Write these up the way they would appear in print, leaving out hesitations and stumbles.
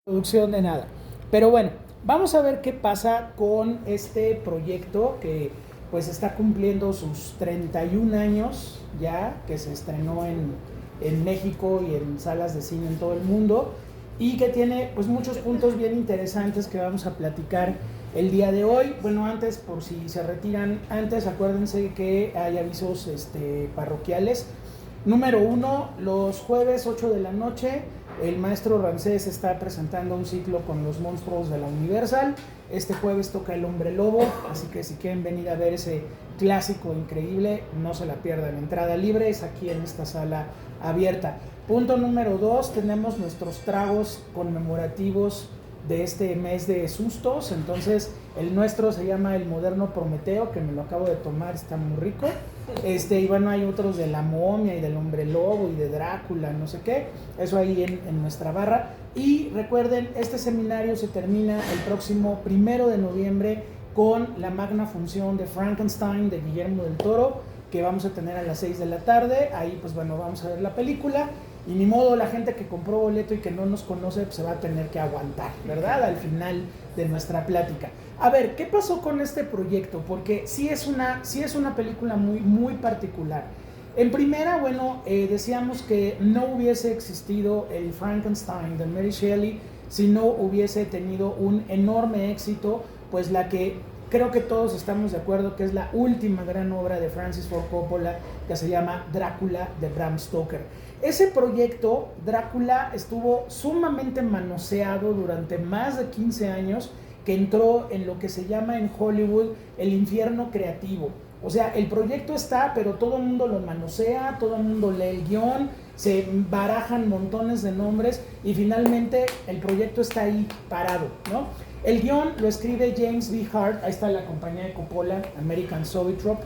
Producción de nada. Pero bueno, vamos a ver qué pasa con este proyecto que pues está cumpliendo sus 31 años ya, que se estrenó en México y en salas de cine en todo el mundo y que tiene pues muchos puntos bien interesantes que vamos a platicar el día de hoy. Bueno, antes, por si se retiran antes, acuérdense que hay avisos parroquiales. Número 1, los jueves 8 de la noche el maestro Ramsés está presentando un ciclo con los monstruos de la Universal. Este jueves toca El Hombre Lobo, así que si quieren venir a ver ese clásico increíble, no se la pierdan. Entrada libre es aquí en esta sala abierta. Punto número 2, tenemos nuestros tragos conmemorativos de este mes de sustos. Entonces el nuestro se llama el Moderno Prometeo, que me lo acabo de tomar, está muy rico. Y bueno, hay otros de la momia y del hombre lobo y de Drácula, no sé qué, eso ahí en nuestra barra. Y recuerden, este seminario se termina el próximo 1 de noviembre con la magna función de Frankenstein de Guillermo del Toro, que vamos a tener a las 6 de la tarde. Ahí pues bueno, vamos a ver la película y ni modo, la gente que compró boleto y que no nos conoce pues se va a tener que aguantar, ¿verdad? Al final de nuestra plática. A ver, ¿qué pasó con este proyecto? Porque sí es una película muy, muy particular. En primera, bueno, decíamos que no hubiese existido el Frankenstein de Mary Shelley si no hubiese tenido un enorme éxito, pues la que creo que todos estamos de acuerdo que es la última gran obra de Francis Ford Coppola, que se llama Drácula de Bram Stoker. Ese proyecto, Drácula, estuvo sumamente manoseado durante más de 15 años, que entró en lo que se llama en Hollywood el infierno creativo. O sea, el proyecto está, pero todo el mundo lo manosea, todo el mundo lee el guión, se barajan montones de nombres y finalmente el proyecto está ahí parado, ¿no? El guión lo escribe James B. Hart, ahí está la compañía de Coppola, American Zoetrope.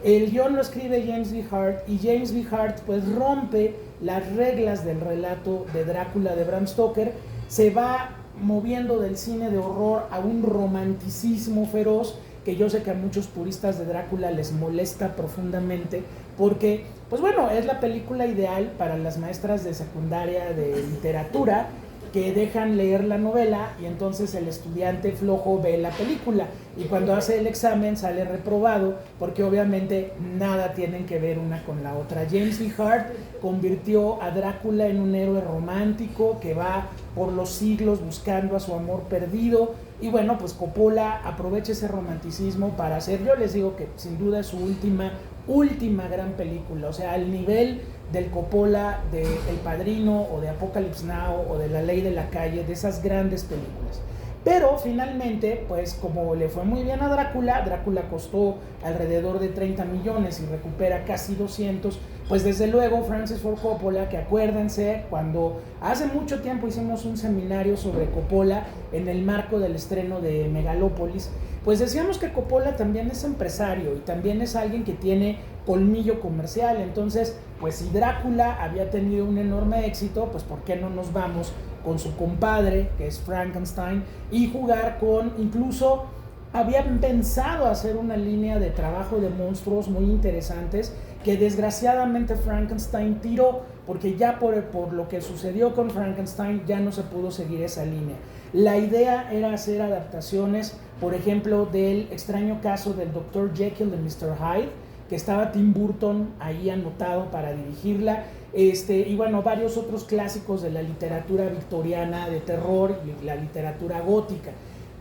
El guión lo escribe James B. Hart y James B. Hart pues rompe las reglas del relato de Drácula de Bram Stoker, se va moviendo del cine de horror a un romanticismo feroz que yo sé que a muchos puristas de Drácula les molesta profundamente porque, pues bueno, es la película ideal para las maestras de secundaria de literatura que dejan leer la novela y entonces el estudiante flojo ve la película y cuando hace el examen sale reprobado porque obviamente nada tienen que ver una con la otra. James B. Hart convirtió a Drácula en un héroe romántico que va por los siglos buscando a su amor perdido y bueno, pues Coppola aprovecha ese romanticismo para hacer, yo les digo que sin duda es su última gran película, o sea, al nivel del Coppola de El Padrino o de Apocalypse Now o de La Ley de la Calle, de esas grandes películas. Pero finalmente, pues como le fue muy bien a Drácula, Drácula costó alrededor de 30 millones y recupera casi 200, pues desde luego Francis Ford Coppola, que acuérdense, cuando hace mucho tiempo hicimos un seminario sobre Coppola en el marco del estreno de Megalópolis, pues decíamos que Coppola también es empresario y también es alguien que tiene colmillo comercial. Entonces, pues si Drácula había tenido un enorme éxito, pues ¿por qué no nos vamos con su compadre, que es Frankenstein, y jugar con, incluso habían pensado hacer una línea de trabajo de monstruos muy interesantes que desgraciadamente Frankenstein tiró, porque ya por lo que sucedió con Frankenstein ya no se pudo seguir esa línea. La idea era hacer adaptaciones, por ejemplo, del extraño caso del Dr. Jekyll de Mr. Hyde, que estaba Tim Burton ahí anotado para dirigirla, y bueno, varios otros clásicos de la literatura victoriana de terror y la literatura gótica,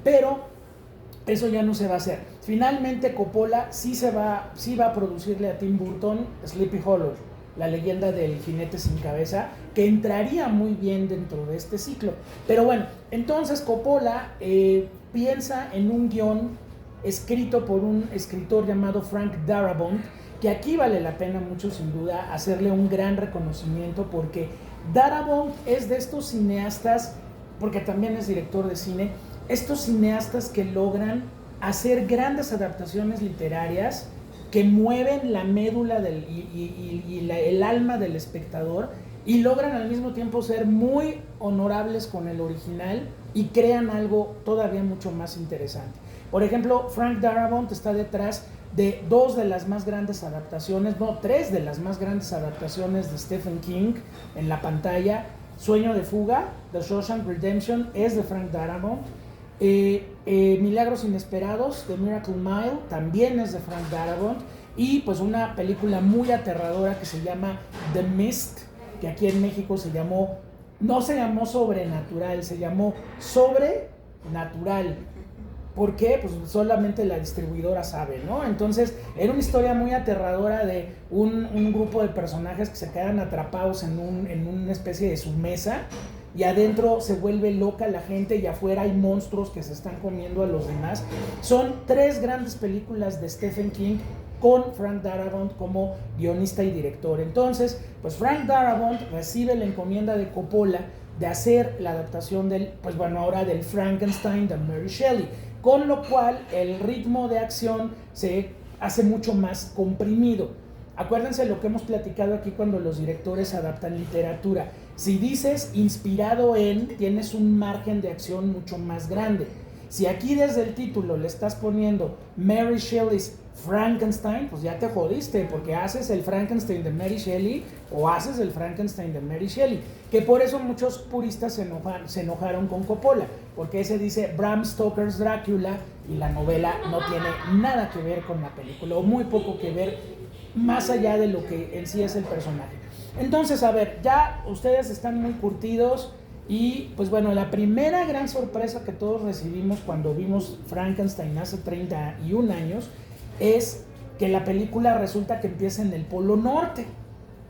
pero eso ya no se va a hacer. Finalmente Coppola sí va a producirle a Tim Burton Sleepy Hollow, la leyenda del jinete sin cabeza, que entraría muy bien dentro de este ciclo. Pero bueno, entonces Coppola piensa en un guión escrito por un escritor llamado Frank Darabont, que aquí vale la pena mucho sin duda hacerle un gran reconocimiento, porque Darabont es de estos cineastas, porque también es director de cine, estos cineastas que logran hacer grandes adaptaciones literarias que mueven la médula el alma del espectador y logran al mismo tiempo ser muy honorables con el original y crean algo todavía mucho más interesante. Por ejemplo, Frank Darabont está detrás de tres de las más grandes adaptaciones de Stephen King en la pantalla, Sueño de fuga, The Shawshank Redemption, es de Frank Darabont. Milagros Inesperados, The Miracle Mile, también es de Frank Darabont. Y pues una película muy aterradora que se llama The Mist, que aquí en México no se llamó Sobrenatural, se llamó Sobrenatural. ¿Por qué? Pues solamente la distribuidora sabe, ¿no? Entonces, era una historia muy aterradora de un grupo de personajes que se quedan atrapados en una especie de submesa y adentro se vuelve loca la gente y afuera hay monstruos que se están comiendo a los demás. Son 3 grandes películas de Stephen King con Frank Darabont como guionista y director. Entonces, pues Frank Darabont recibe la encomienda de Coppola de hacer la adaptación ahora del Frankenstein de Mary Shelley, con lo cual el ritmo de acción se hace mucho más comprimido. Acuérdense lo que hemos platicado aquí cuando los directores adaptan literatura. Si dices inspirado en, tienes un margen de acción mucho más grande. Si aquí desde el título le estás poniendo Mary Shelley's Frankenstein, pues ya te jodiste, porque haces el Frankenstein de Mary Shelley o haces el Frankenstein de Mary Shelley, que por eso muchos puristas se enojaron con Coppola, porque ese dice Bram Stoker's Drácula y la novela no tiene nada que ver con la película, o muy poco que ver, más allá de lo que en sí es el personaje. Entonces, a ver, ya ustedes están muy curtidos. Y pues bueno, la primera gran sorpresa que todos recibimos cuando vimos Frankenstein hace 31 años es que la película resulta que empieza en el Polo Norte.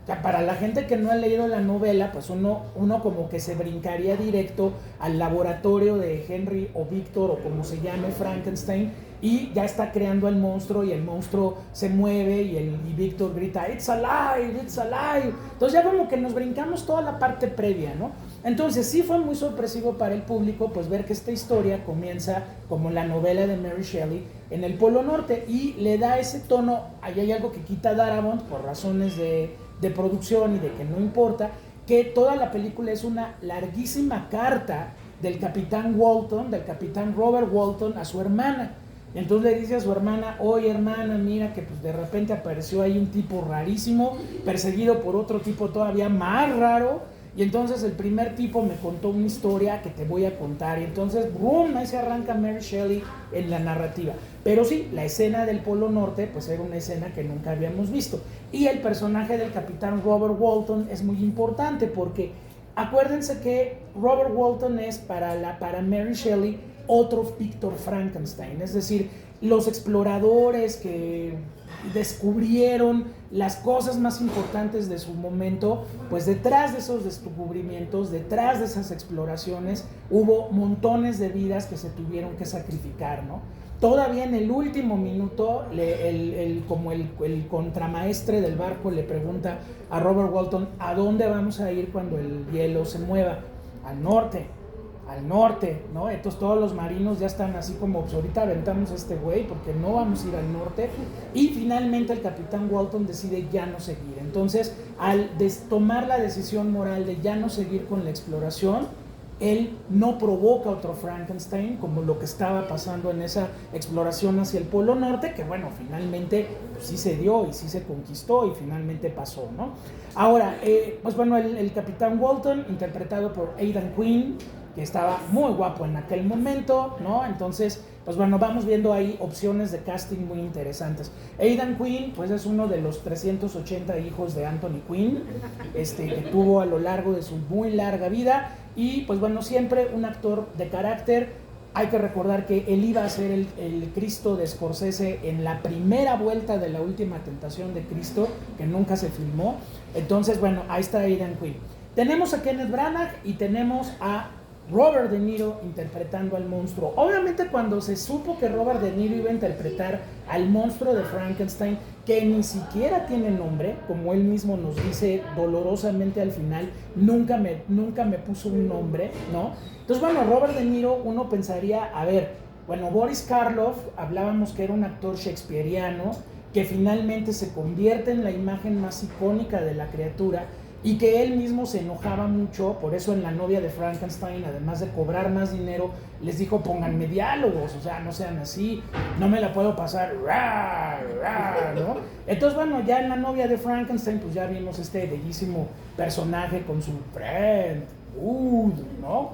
O sea, para la gente que no ha leído la novela, pues uno como que se brincaría directo al laboratorio de Henry o Víctor o como se llame Frankenstein y ya está creando el monstruo y el monstruo se mueve y Víctor grita "It's alive, it's alive". Entonces ya como que nos brincamos toda la parte previa, ¿no? Entonces sí fue muy sorpresivo para el público pues ver que esta historia comienza como la novela de Mary Shelley en el Polo Norte y le da ese tono. Ahí hay algo que quita Darabont por razones de producción y de que no importa, que toda la película es una larguísima carta del capitán Walton, del capitán Robert Walton a su hermana. Entonces le dice a su hermana: oye hermana, mira que pues de repente apareció ahí un tipo rarísimo, perseguido por otro tipo todavía más raro, y entonces el primer tipo me contó una historia que te voy a contar, y entonces ¡brum!, ahí se arranca Mary Shelley en la narrativa. Pero sí, la escena del Polo Norte pues era una escena que nunca habíamos visto, y el personaje del capitán Robert Walton es muy importante porque acuérdense que Robert Walton es para Mary Shelley otro Víctor Frankenstein, es decir, los exploradores que descubrieron las cosas más importantes de su momento, pues detrás de esos descubrimientos, detrás de esas exploraciones, hubo montones de vidas que se tuvieron que sacrificar, ¿no? Todavía en el último minuto, como el contramaestre del barco le pregunta a Robert Walton: ¿a dónde vamos a ir cuando el hielo se mueva? Al norte, ¿no? Entonces todos los marinos ya están así como, pues ahorita aventamos a este güey porque no vamos a ir al norte. Y finalmente el capitán Walton decide ya no seguir. Entonces, al tomar la decisión moral de ya no seguir con la exploración, él no provoca otro Frankenstein como lo que estaba pasando en esa exploración hacia el Polo Norte, que bueno, finalmente pues, sí se dio y sí se conquistó y finalmente pasó, ¿no? Ahora, pues bueno, el capitán Walton, interpretado por Aidan Quinn, que estaba muy guapo en aquel momento, ¿no? Entonces, pues bueno, vamos viendo ahí opciones de casting muy interesantes. Aidan Quinn, pues es uno de los 380 hijos de Anthony Quinn, que tuvo a lo largo de su muy larga vida, y pues bueno, siempre un actor de carácter. Hay que recordar que él iba a ser el Cristo de Scorsese en la primera vuelta de La Última Tentación de Cristo, que nunca se filmó. Entonces, bueno, ahí está Aidan Quinn. Tenemos a Kenneth Branagh y tenemos a Robert De Niro interpretando al monstruo. Obviamente cuando se supo que Robert De Niro iba a interpretar al monstruo de Frankenstein, que ni siquiera tiene nombre, como él mismo nos dice dolorosamente al final, nunca me puso un nombre, ¿no? Entonces bueno, Robert De Niro, uno pensaría, a ver, bueno, Boris Karloff, hablábamos que era un actor shakespeariano, que finalmente se convierte en la imagen más icónica de la criatura, y que él mismo se enojaba mucho. Por eso en La novia de Frankenstein, además de cobrar más dinero, les dijo: pónganme diálogos, o sea, no sean así, no me la puedo pasar, ¿no? Entonces bueno, ya en La novia de Frankenstein pues ya vimos este bellísimo personaje con su friend, good, ¿no?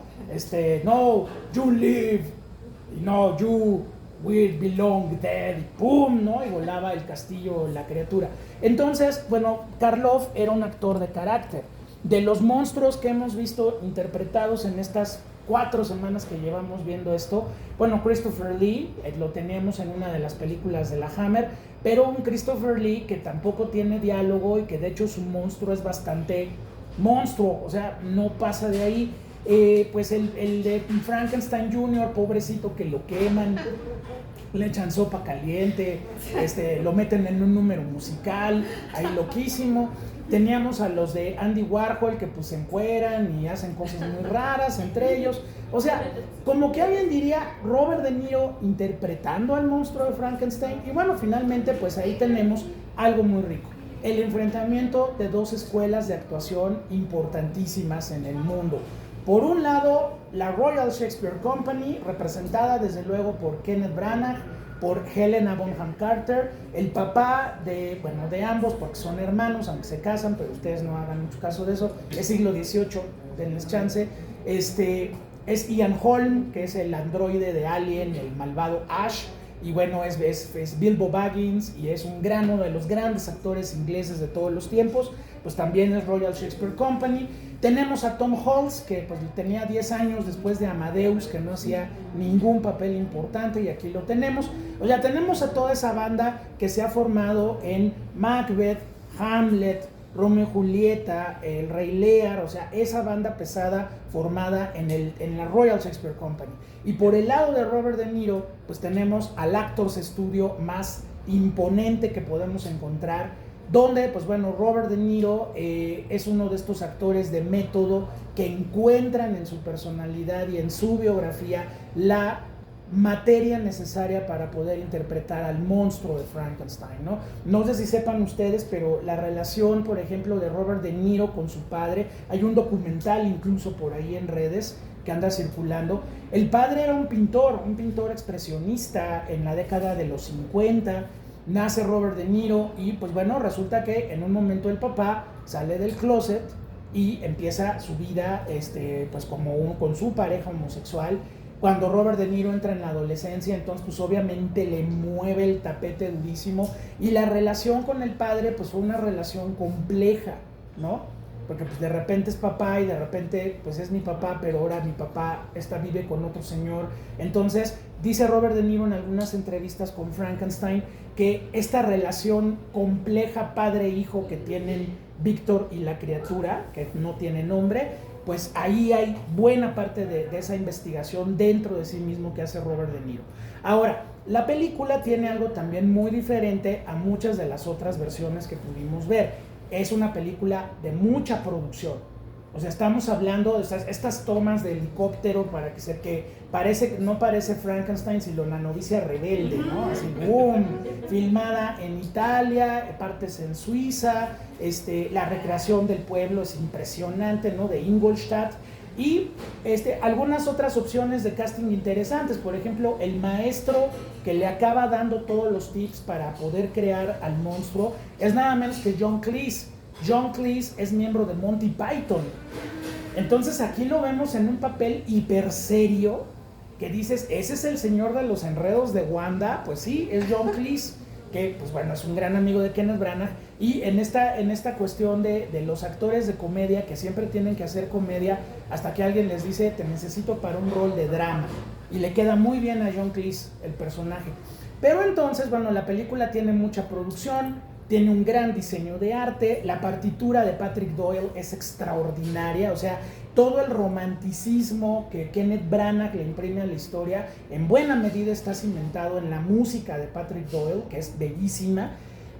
No, you live, no, you will belong dead, y ¡pum!, ¿no? Y volaba el castillo, la criatura. Entonces, bueno, Karloff era un actor de carácter. De los monstruos que hemos visto interpretados en estas 4 semanas que llevamos viendo esto, bueno, Christopher Lee, lo teníamos en una de las películas de la Hammer, pero un Christopher Lee que tampoco tiene diálogo y que de hecho su monstruo es bastante monstruo, o sea, no pasa de ahí. Pues el de Frankenstein Jr., pobrecito, que lo queman, le echan sopa caliente, lo meten en un número musical, ahí loquísimo. Teníamos a los de Andy Warhol que pues se encueran y hacen cosas muy raras entre ellos. O sea, como que alguien diría Robert De Niro interpretando al monstruo de Frankenstein. Y bueno, finalmente pues ahí tenemos algo muy rico. El enfrentamiento de 2 escuelas de actuación importantísimas en el mundo. Por un lado, la Royal Shakespeare Company, representada desde luego por Kenneth Branagh, por Helena Bonham Carter, el papá de ambos, porque son hermanos, aunque se casan, pero ustedes no hagan mucho caso de eso, es siglo XVIII, denles chance. Es Ian Holm, que es el androide de Alien, el malvado Ash, y bueno, es Bilbo Baggins, y es uno de los grandes actores ingleses de todos los tiempos, pues también es Royal Shakespeare Company. Tenemos a Tom Hulce, que pues tenía 10 años después de Amadeus, que no hacía ningún papel importante, y aquí lo tenemos. O sea, tenemos a toda esa banda que se ha formado en Macbeth, Hamlet, Romeo y Julieta, El Rey Lear, o sea, esa banda pesada formada en la Royal Shakespeare Company. Y por el lado de Robert De Niro, pues tenemos al Actors Studio más imponente que podemos encontrar, donde, pues bueno, Robert De Niro es uno de estos actores de método que encuentran en su personalidad y en su biografía la materia necesaria para poder interpretar al monstruo de Frankenstein, ¿no? No sé si sepan ustedes, pero la relación, por ejemplo, de Robert De Niro con su padre, hay un documental incluso por ahí en redes que anda circulando. El padre era un pintor expresionista en la década de los 50. Nace Robert De Niro y pues bueno, resulta que en un momento el papá sale del closet y empieza su vida pues con su pareja homosexual. Cuando Robert De Niro entra en la adolescencia, entonces pues obviamente le mueve el tapete durísimo, y la relación con el padre pues fue una relación compleja, ¿no? Porque pues de repente es papá y de repente pues es mi papá, pero ahora mi papá vive con otro señor. Entonces dice Robert De Niro en algunas entrevistas con Frankenstein que esta relación compleja padre-hijo que tienen Víctor y la criatura, que no tiene nombre, pues ahí hay buena parte de esa investigación dentro de sí mismo que hace Robert De Niro. Ahora, la película tiene algo también muy diferente a muchas de las otras versiones que pudimos ver. Es una película de mucha producción. O sea, estamos hablando de estas tomas de helicóptero no parece Frankenstein, sino la novicia rebelde, ¿no? Así, boom, filmada en Italia, partes en Suiza, la recreación del pueblo es impresionante, ¿no? De Ingolstadt. Y algunas otras opciones de casting interesantes, por ejemplo, el maestro que le acaba dando todos los tips para poder crear al monstruo es nada menos que John Cleese. John Cleese es miembro de Monty Python. Entonces aquí lo vemos en un papel hiper serio, que dices, ¿ese es el señor de los enredos de Wanda? Pues sí, es John Cleese, que pues bueno, es un gran amigo de Kenneth Branagh. Y en esta cuestión de los actores de comedia, que siempre tienen que hacer comedia hasta que alguien les dice, te necesito para un rol de drama, y le queda muy bien a John Cleese el personaje. Pero entonces, bueno, la película tiene mucha producción, tiene un gran diseño de arte, la partitura de Patrick Doyle es extraordinaria, o sea, todo el romanticismo que Kenneth Branagh le imprime a la historia en buena medida está cimentado en la música de Patrick Doyle, que es bellísima,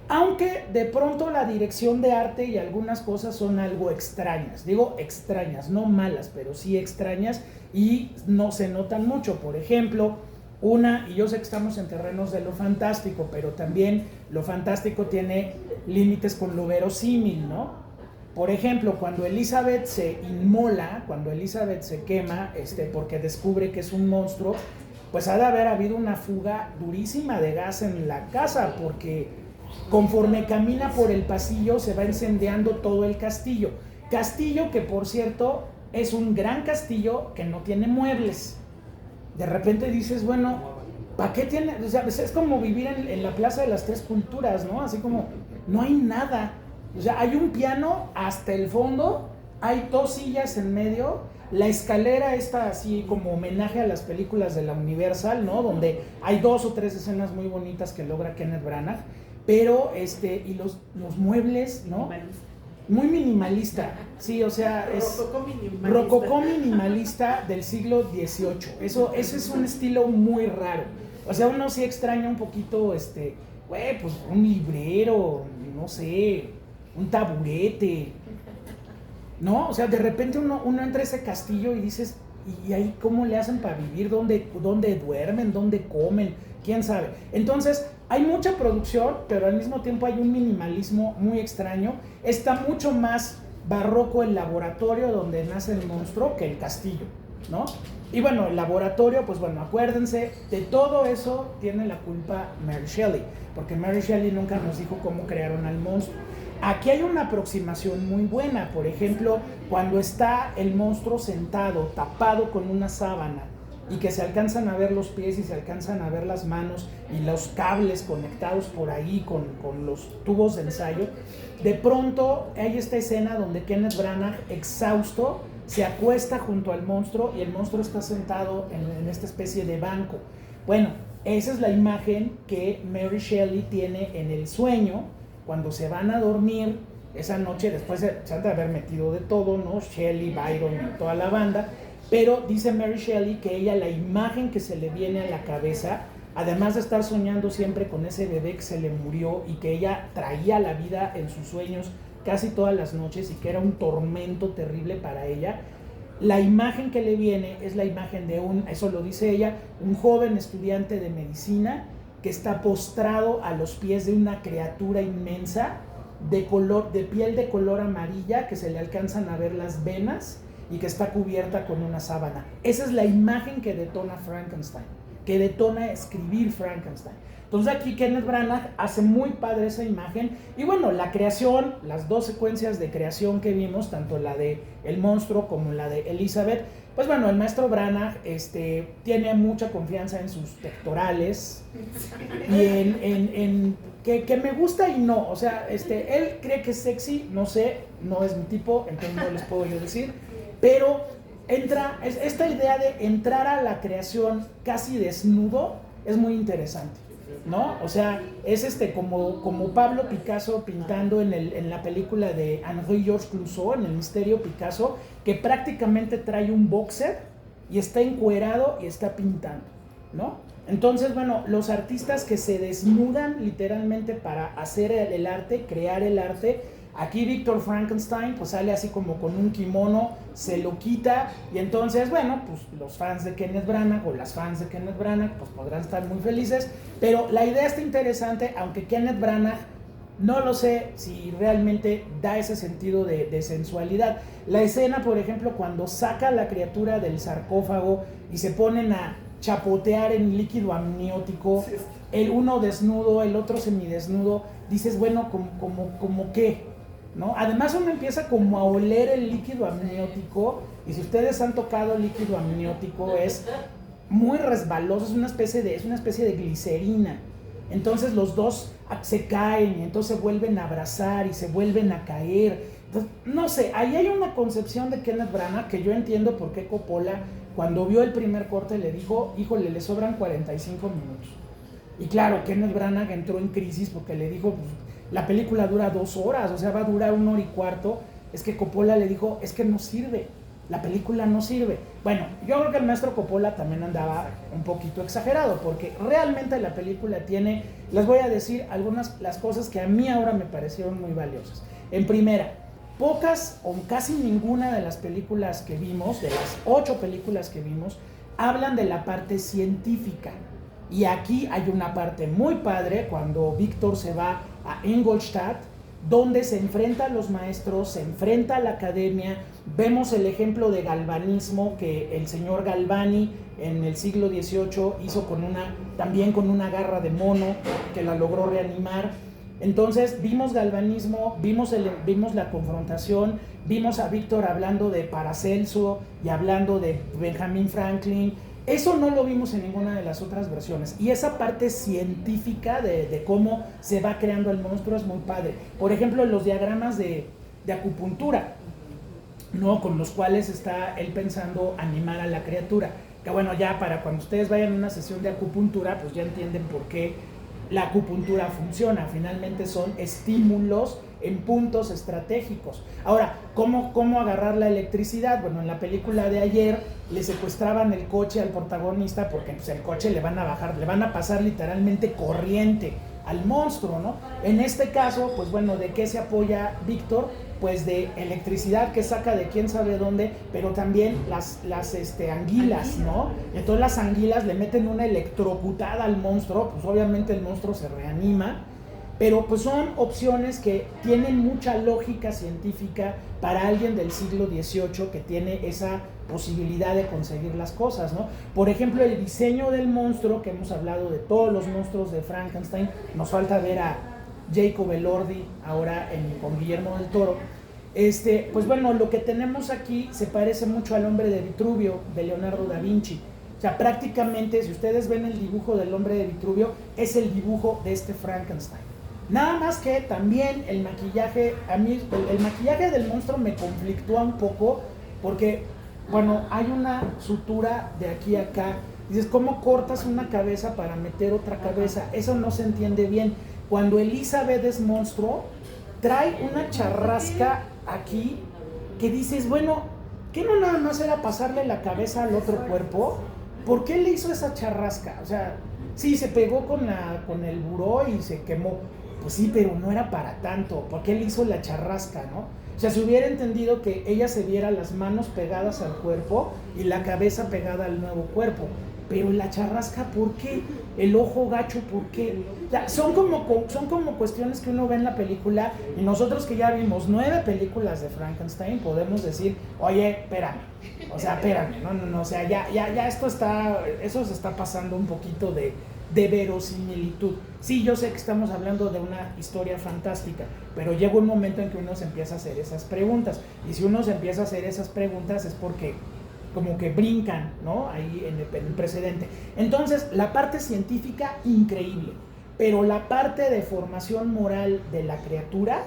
aunque de pronto la dirección de arte y algunas cosas son algo extrañas. Digo extrañas, no malas, pero sí extrañas, y no se notan mucho. Por ejemplo, y yo sé que estamos en terrenos de lo fantástico, pero también lo fantástico tiene límites con lo verosímil, ¿no? Por ejemplo, cuando Elizabeth se inmola, cuando Elizabeth se quema, porque descubre que es un monstruo, pues ha de haber habido una fuga durísima de gas en la casa, porque conforme camina por el pasillo se va incendiando todo el castillo. Castillo que, por cierto, es un gran castillo que no tiene muebles. De repente dices, bueno, ¿para qué tiene? O sea, es como vivir en la Plaza de las Tres Culturas, ¿no? Así como, no hay nada. O sea, hay un piano hasta el fondo, hay 2 sillas en medio, la escalera está así como homenaje a las películas de la Universal, ¿no? Donde hay 2 o 3 escenas muy bonitas que logra Kenneth Branagh, pero y los muebles, ¿no? Muy minimalista, sí, o sea, es rococó minimalista del siglo XVIII. Eso es un estilo muy raro. O sea, uno sí extraña un poquito, pues un librero, no sé, un taburete, ¿no? O sea, de repente uno entra a ese castillo y dices, ¿y ahí cómo le hacen para vivir? ¿Dónde duermen? ¿Dónde comen? ¿Quién sabe? Entonces, hay mucha producción, pero al mismo tiempo hay un minimalismo muy extraño. Está mucho más barroco el laboratorio donde nace el monstruo que el castillo, ¿no? Y bueno, el laboratorio, pues bueno, acuérdense, de todo eso tiene la culpa Mary Shelley, porque Mary Shelley nunca nos dijo cómo crearon al monstruo. Aquí hay una aproximación muy buena, por ejemplo, cuando está el monstruo sentado, tapado con una sábana, y que se alcanzan a ver los pies y se alcanzan a ver las manos y los cables conectados por ahí con los tubos de ensayo. De pronto hay esta escena donde Kenneth Branagh, exhausto, se acuesta junto al monstruo y el monstruo está sentado en esta especie de banco. Bueno, esa es la imagen que Mary Shelley tiene en el sueño cuando se van a dormir esa noche, después de haber metido de todo, ¿no? Shelley, Byron y toda la banda. Pero dice Mary Shelley que ella, la imagen que se le viene a la cabeza, además de estar soñando siempre con ese bebé que se le murió y que ella traía la vida en sus sueños casi todas las noches y que era un tormento terrible para ella, la imagen que le viene es la imagen de eso lo dice ella, un joven estudiante de medicina que está postrado a los pies de una criatura inmensa de piel de color amarilla, que se le alcanzan a ver las venas y que está cubierta con una sábana. Esa es la imagen que detona Frankenstein, que detona escribir Frankenstein. Entonces aquí Kenneth Branagh hace muy padre esa imagen. Y bueno, la creación, las 2 secuencias de creación que vimos, tanto la de el monstruo como la de Elizabeth, pues bueno, el maestro Branagh tiene mucha confianza en sus pectorales y en que me gusta y no. O sea, él cree que es sexy, no sé, no es mi tipo, entonces no les puedo yo decir. Pero esta idea de entrar a la creación casi desnudo es muy interesante, ¿no? O sea, es como Pablo Picasso pintando en la película de Henri-Georges Clouzot, en El Misterio Picasso, que prácticamente trae un boxer y está encuerado y está pintando, ¿no? Entonces, bueno, los artistas que se desnudan literalmente para hacer el arte, crear el arte. Aquí Víctor Frankenstein pues sale así como con un kimono, se lo quita y entonces, bueno, pues los fans de Kenneth Branagh o las fans de Kenneth Branagh pues podrán estar muy felices, pero la idea está interesante, aunque Kenneth Branagh no lo sé si realmente da ese sentido de sensualidad. La escena, por ejemplo, cuando saca a la criatura del sarcófago y se ponen a chapotear en líquido amniótico, el uno desnudo, el otro semidesnudo, dices, bueno, como qué, ¿no? Además uno empieza como a oler el líquido amniótico, y si ustedes han tocado líquido amniótico es muy resbaloso, es una especie de glicerina. Entonces los dos se caen y entonces se vuelven a abrazar y se vuelven a caer. Entonces, no sé, ahí hay una concepción de Kenneth Branagh que yo entiendo por qué Coppola, cuando vio el primer corte, le dijo, híjole, le sobran 45 minutos. Y claro, Kenneth Branagh entró en crisis porque le dijo, pues, la película dura 2 horas, o sea, va a durar 1 hora y cuarto. Es que Coppola le dijo, es que no sirve, la película no sirve. Bueno, yo creo que el maestro Coppola también andaba un poquito exagerado, porque realmente la película tiene, les voy a decir las cosas que a mí ahora me parecieron muy valiosas. En primera, pocas o casi ninguna de las películas que vimos, de las 8 películas que vimos, hablan de la parte científica. Y aquí hay una parte muy padre cuando Víctor se va a Ingolstadt, donde se enfrenta a los maestros, se enfrenta a la academia. Vemos el ejemplo de galvanismo que el señor Galvani en el siglo XVIII hizo también con una garra de mono que la logró reanimar. Entonces vimos galvanismo, vimos la confrontación, vimos a Víctor hablando de Paracelso y hablando de Benjamin Franklin. Eso no lo vimos en ninguna de las otras versiones. Y esa parte científica de cómo se va creando el monstruo es muy padre. Por ejemplo, los diagramas de acupuntura, ¿no? Con los cuales está él pensando animar a la criatura. Que bueno, ya para cuando ustedes vayan a una sesión de acupuntura, pues ya entienden por qué la acupuntura funciona. Finalmente son estímulos en puntos estratégicos. Ahora, ¿cómo agarrar la electricidad? Bueno, en la película de ayer le secuestraban el coche al protagonista porque pues, el coche le van a pasar literalmente corriente al monstruo, ¿no? En este caso, pues bueno, ¿de qué se apoya Víctor? Pues de electricidad que saca de quién sabe dónde, pero también las anguilas, ¿no? Entonces las anguilas le meten una electrocutada al monstruo, pues obviamente el monstruo se reanima, pero pues son opciones que tienen mucha lógica científica para alguien del siglo XVIII que tiene esa posibilidad de conseguir las cosas, ¿no? Por ejemplo, el diseño del monstruo, que hemos hablado de todos los monstruos de Frankenstein, nos falta ver a Jacob Elordi ahora con Guillermo del Toro. Pues bueno, lo que tenemos aquí se parece mucho al hombre de Vitruvio de Leonardo da Vinci. O sea, prácticamente, si ustedes ven el dibujo del hombre de Vitruvio, es el dibujo de este Frankenstein. Nada más que también el maquillaje, a mí el maquillaje del monstruo me conflictúa un poco porque, bueno, hay una sutura de aquí a acá. Dices, ¿cómo cortas una cabeza para meter otra cabeza? Eso no se entiende bien. Cuando Elizabeth es monstruo, trae una charrasca aquí que dices, bueno, ¿qué no nada más era pasarle la cabeza al otro cuerpo? ¿Por qué le hizo esa charrasca? O sea, sí, se pegó con el buró y se quemó. Pues sí, pero no era para tanto. ¿Por qué le hizo la charrasca, no? O sea, si hubiera entendido que ella se viera las manos pegadas al cuerpo y la cabeza pegada al nuevo cuerpo. Pero la charrasca, ¿por qué? El ojo gacho, ¿por qué? O sea, son como cuestiones que uno ve en la película y nosotros que ya vimos 9 películas de Frankenstein podemos decir, oye, espérame, no, o sea, ya eso se está pasando un poquito de verosimilitud. Sí, yo sé que estamos hablando de una historia fantástica, pero llega un momento en que uno se empieza a hacer esas preguntas, y si uno se empieza a hacer esas preguntas es porque como que brincan, ¿no? Ahí en el precedente. Entonces, la parte científica, increíble, pero la parte de formación moral de la criatura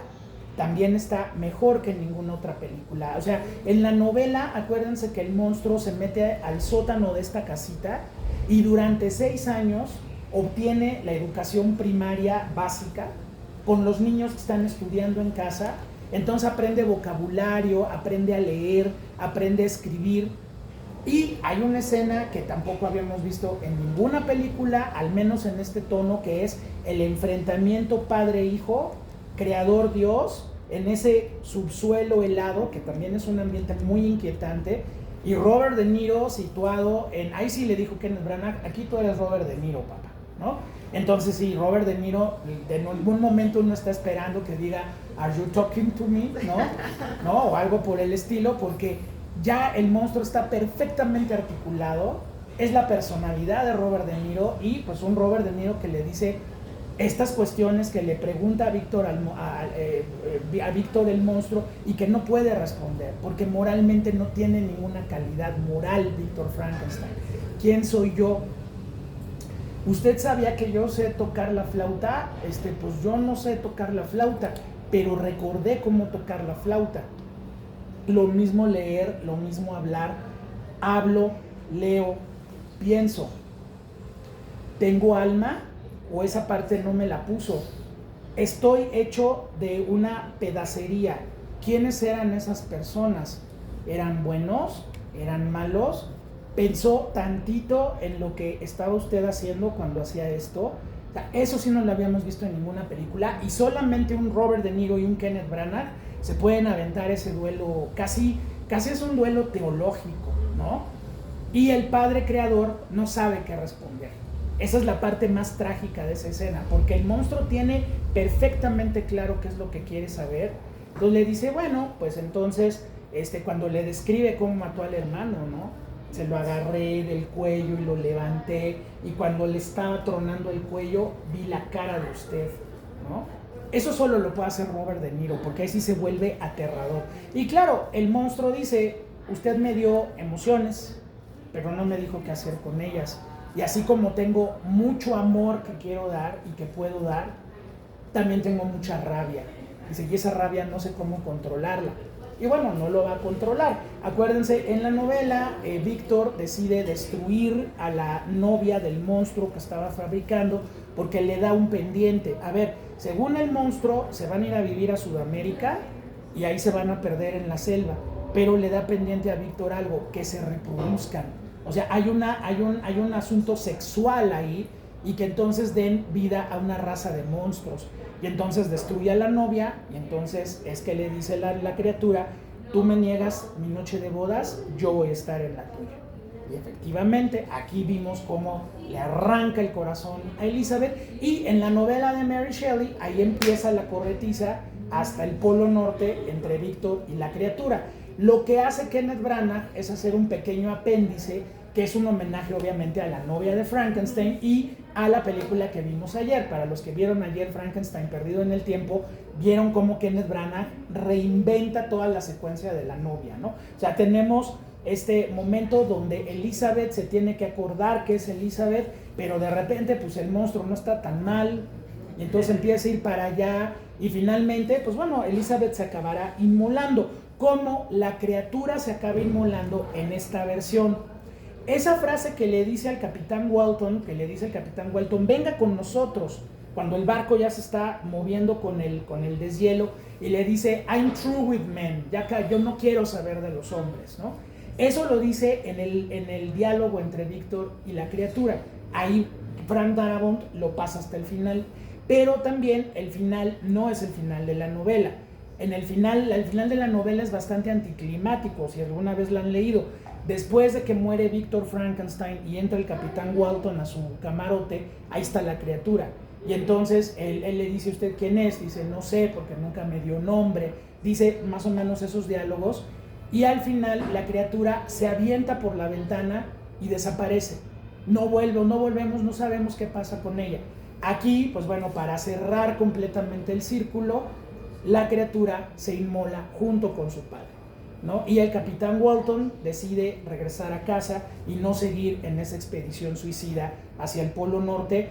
también está mejor que en ninguna otra película. O sea, en la novela, acuérdense que el monstruo se mete al sótano de esta casita y durante 6 años obtiene la educación primaria básica con los niños que están estudiando en casa. Entonces aprende vocabulario, aprende a leer, aprende a escribir. Y hay una escena que tampoco habíamos visto en ninguna película, al menos en este tono, que es el enfrentamiento padre-hijo, creador-dios, en ese subsuelo helado, que también es un ambiente muy inquietante, y Robert De Niro situado en... Ahí sí le dijo Kenneth Branagh, aquí tú eres Robert De Niro, papá, ¿no? Entonces sí, Robert De Niro, en algún momento uno está esperando que diga, ¿Are you talking to me? ¿No? O algo por el estilo, porque ya el monstruo está perfectamente articulado, es la personalidad de Robert De Niro, y pues un Robert De Niro que le dice estas cuestiones que le pregunta a Víctor, a Víctor el monstruo, y que no puede responder, porque moralmente no tiene ninguna calidad moral Víctor Frankenstein. ¿Quién soy yo? ¿Usted sabía que yo sé tocar la flauta? Pues yo no sé tocar la flauta, pero recordé cómo tocar la flauta. Lo mismo leer, lo mismo hablar. Hablo, leo, pienso. ¿Tengo alma? ¿O esa parte no me la puso? Estoy hecho de una pedacería. ¿Quiénes eran esas personas? ¿Eran buenos? ¿Eran malos? ¿Pensó tantito en lo que estaba usted haciendo cuando hacía esto? O sea, eso sí no lo habíamos visto en ninguna película, y solamente un Robert De Niro y un Kenneth Branagh se pueden aventar ese duelo, casi es un duelo teológico, ¿no? Y el padre creador no sabe qué responder. Esa es la parte más trágica de esa escena, porque el monstruo tiene perfectamente claro qué es lo que quiere saber. Entonces le dice, bueno, pues entonces, cuando le describe cómo mató al hermano, ¿no? Se lo agarré del cuello y lo levanté, y cuando le estaba tronando el cuello, vi la cara de usted, ¿no? Eso solo lo puede hacer Robert De Niro, porque ahí sí se vuelve aterrador. Y claro, el monstruo dice, usted me dio emociones, pero no me dijo qué hacer con ellas. Y así como tengo mucho amor que quiero dar y que puedo dar, también tengo mucha rabia. Dice, y esa rabia no sé cómo controlarla. Y bueno, no lo va a controlar. Acuérdense, en la novela, Víctor decide destruir a la novia del monstruo que estaba fabricando porque le da un pendiente. A ver, según el monstruo, se van a ir a vivir a Sudamérica y ahí se van a perder en la selva. Pero le da pendiente a Víctor algo, que se reproduzcan. O sea, hay un asunto sexual ahí y que entonces den vida a una raza de monstruos. Y entonces destruye a la novia y entonces es que le dice la criatura, tú me niegas mi noche de bodas, yo voy a estar en la tuya. Y efectivamente aquí vimos cómo le arranca el corazón a Elizabeth, y en la novela de Mary Shelley ahí empieza la corretiza hasta el polo norte entre Víctor y la criatura. Lo que hace Kenneth Branagh es hacer un pequeño apéndice que es un homenaje obviamente a la novia de Frankenstein y a la película que vimos ayer. Para los que vieron ayer Frankenstein Perdido en el Tiempo, vieron cómo Kenneth Branagh reinventa toda la secuencia de la novia, ¿no? O sea, tenemos este momento donde Elizabeth se tiene que acordar que es Elizabeth, pero de repente pues el monstruo no está tan mal y entonces empieza a ir para allá y finalmente pues bueno, Elizabeth se acabará inmolando, como la criatura se acaba inmolando en esta versión. Esa frase que le dice al capitán Walton, venga con nosotros, cuando el barco ya se está moviendo con el deshielo, y le dice, I'm through with men, ya que yo no quiero saber de los hombres, ¿no? Eso lo dice en el diálogo entre Víctor y la criatura. Ahí Frank Darabont lo pasa hasta el final, pero también el final no es el final de la novela. El final de la novela es bastante anticlimático, si alguna vez la han leído. Después de que muere Víctor Frankenstein y entra el capitán Walton a su camarote, ahí está la criatura. Y entonces él le dice, ¿usted quién es? Dice, no sé, porque nunca me dio nombre. Dice más o menos esos diálogos. Y al final la criatura se avienta por la ventana y desaparece. No volvemos, no sabemos qué pasa con ella. Aquí, pues bueno, para cerrar completamente el círculo, la criatura se inmola junto con su padre, ¿no? Y el capitán Walton decide regresar a casa y no seguir en esa expedición suicida hacia el Polo Norte,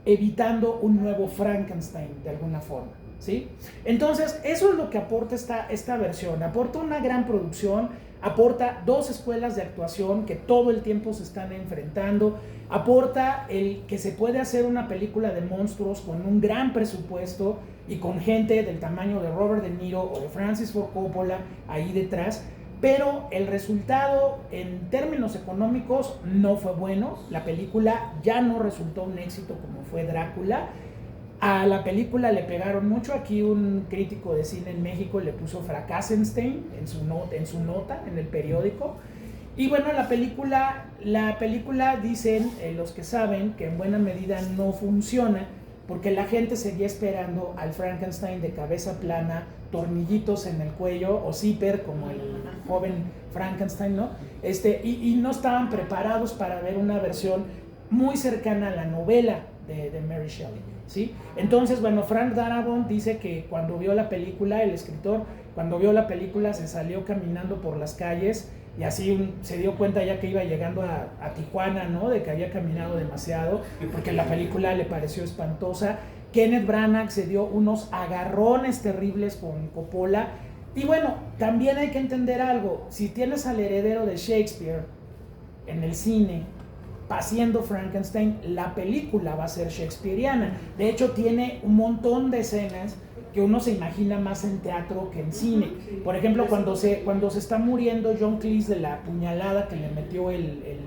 evitando un nuevo Frankenstein de alguna forma, ¿sí? Entonces, eso es lo que aporta esta versión. Aporta una gran producción, aporta dos escuelas de actuación que todo el tiempo se están enfrentando, aporta el que se puede hacer una película de monstruos con un gran presupuesto y con gente del tamaño de Robert De Niro o de Francis Ford Coppola ahí detrás, pero el resultado en términos económicos no fue bueno. La película ya no resultó un éxito como fue Drácula. A la película le pegaron mucho. Aquí un crítico de cine en México le puso Fracasenstein en su nota en el periódico. Y bueno, la película dicen los que saben que en buena medida no funciona porque la gente seguía esperando al Frankenstein de cabeza plana, tornillitos en el cuello o zipper como el joven Frankenstein, ¿no? Y no estaban preparados para ver una versión muy cercana a la novela de Mary Shelley, ¿sí? Entonces, bueno, Frank Darabont dice que cuando vio la película, el escritor, cuando vio la película se salió caminando por las calles y así se dio cuenta ya que iba llegando a Tijuana, ¿no? De que había caminado demasiado, porque la película le pareció espantosa. Kenneth Branagh se dio unos agarrones terribles con Coppola. Y bueno, también hay que entender algo. Si tienes al heredero de Shakespeare en el cine haciendo Frankenstein, la película va a ser shakespeariana. De hecho, tiene un montón de escenas que uno se imagina más en teatro que en cine. Por ejemplo, cuando se está muriendo John Cleese de la puñalada que le metió el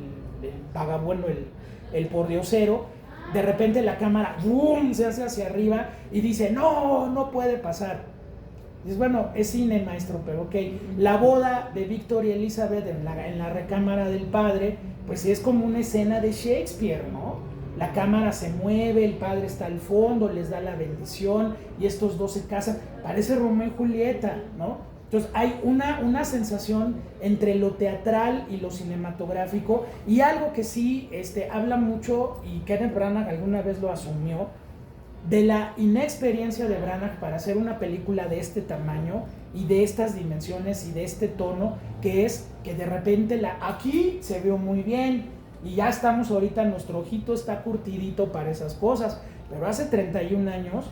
vagabundo, el pordiosero, de repente la cámara ¡boom!, se hace hacia arriba y dice, no puede pasar. Dices, bueno, es cine, maestro, pero ok. La boda de Víctor y Elizabeth en la recámara del padre, pues es como una escena de Shakespeare, ¿no? La cámara se mueve, el padre está al fondo, les da la bendición y estos dos se casan. Parece Romeo y Julieta, ¿no? Entonces hay una sensación entre lo teatral y lo cinematográfico, y algo que sí habla mucho, y Kenneth Branagh alguna vez lo asumió, de la inexperiencia de Branagh para hacer una película de este tamaño y de estas dimensiones y de este tono, que es que de repente aquí se vio muy bien y ya estamos ahorita, nuestro ojito está curtidito para esas cosas, pero hace 31 años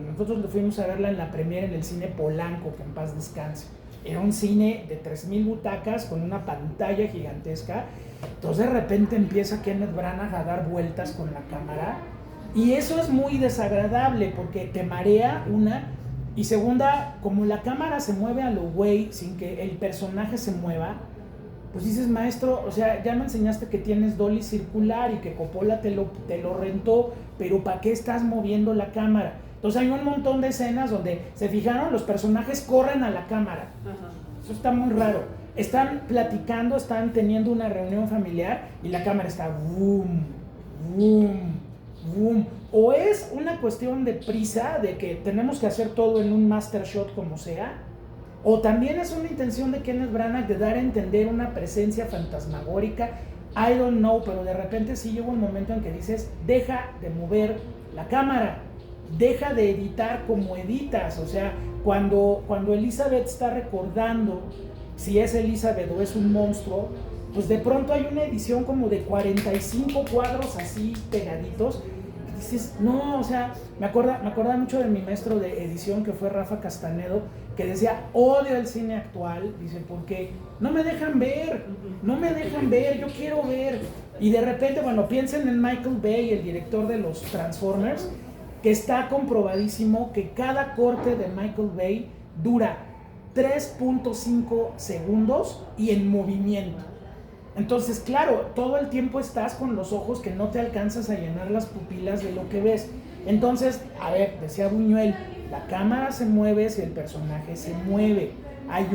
nosotros fuimos a verla en la premiere en el cine Polanco, que en paz descanse. Era un cine de 3,000 butacas con una pantalla gigantesca. Entonces de repente empieza Kenneth Branagh a dar vueltas con la cámara y eso es muy desagradable porque te marea, una, y segunda, como la cámara se mueve a lo güey sin que el personaje se mueva, pues dices, maestro, o sea, ya me enseñaste que tienes dolly circular y que Coppola te lo rentó, pero ¿para qué estás moviendo la cámara? Entonces hay un montón de escenas donde, ¿se fijaron? Los personajes corren a la cámara. Ajá. Eso está muy raro. Están platicando, están teniendo una reunión familiar y la cámara está boom, boom, boom. O es una cuestión de prisa, de que tenemos que hacer todo en un master shot como sea, o también es una intención de Kenneth Branagh de dar a entender una presencia fantasmagórica. I don't know, pero de repente sí llega un momento en que dices, deja de mover la cámara, deja de editar como editas. O sea, cuando Elizabeth está recordando si es Elizabeth o es un monstruo, pues de pronto hay una edición como de 45 cuadros así pegaditos. Y dices, no, o sea, me acuerda mucho de mi maestro de edición, que fue Rafa Castanedo, que decía, odio el cine actual, dice, porque no me dejan ver, yo quiero ver. Y de repente, bueno, piensen en Michael Bay, el director de los Transformers, que está comprobadísimo que cada corte de Michael Bay dura 3.5 segundos y en movimiento. Entonces, claro, todo el tiempo estás con los ojos que no te alcanzas a llenar las pupilas de lo que ves. Entonces, a ver, decía Buñuel, la cámara se mueve si el personaje se mueve. Hay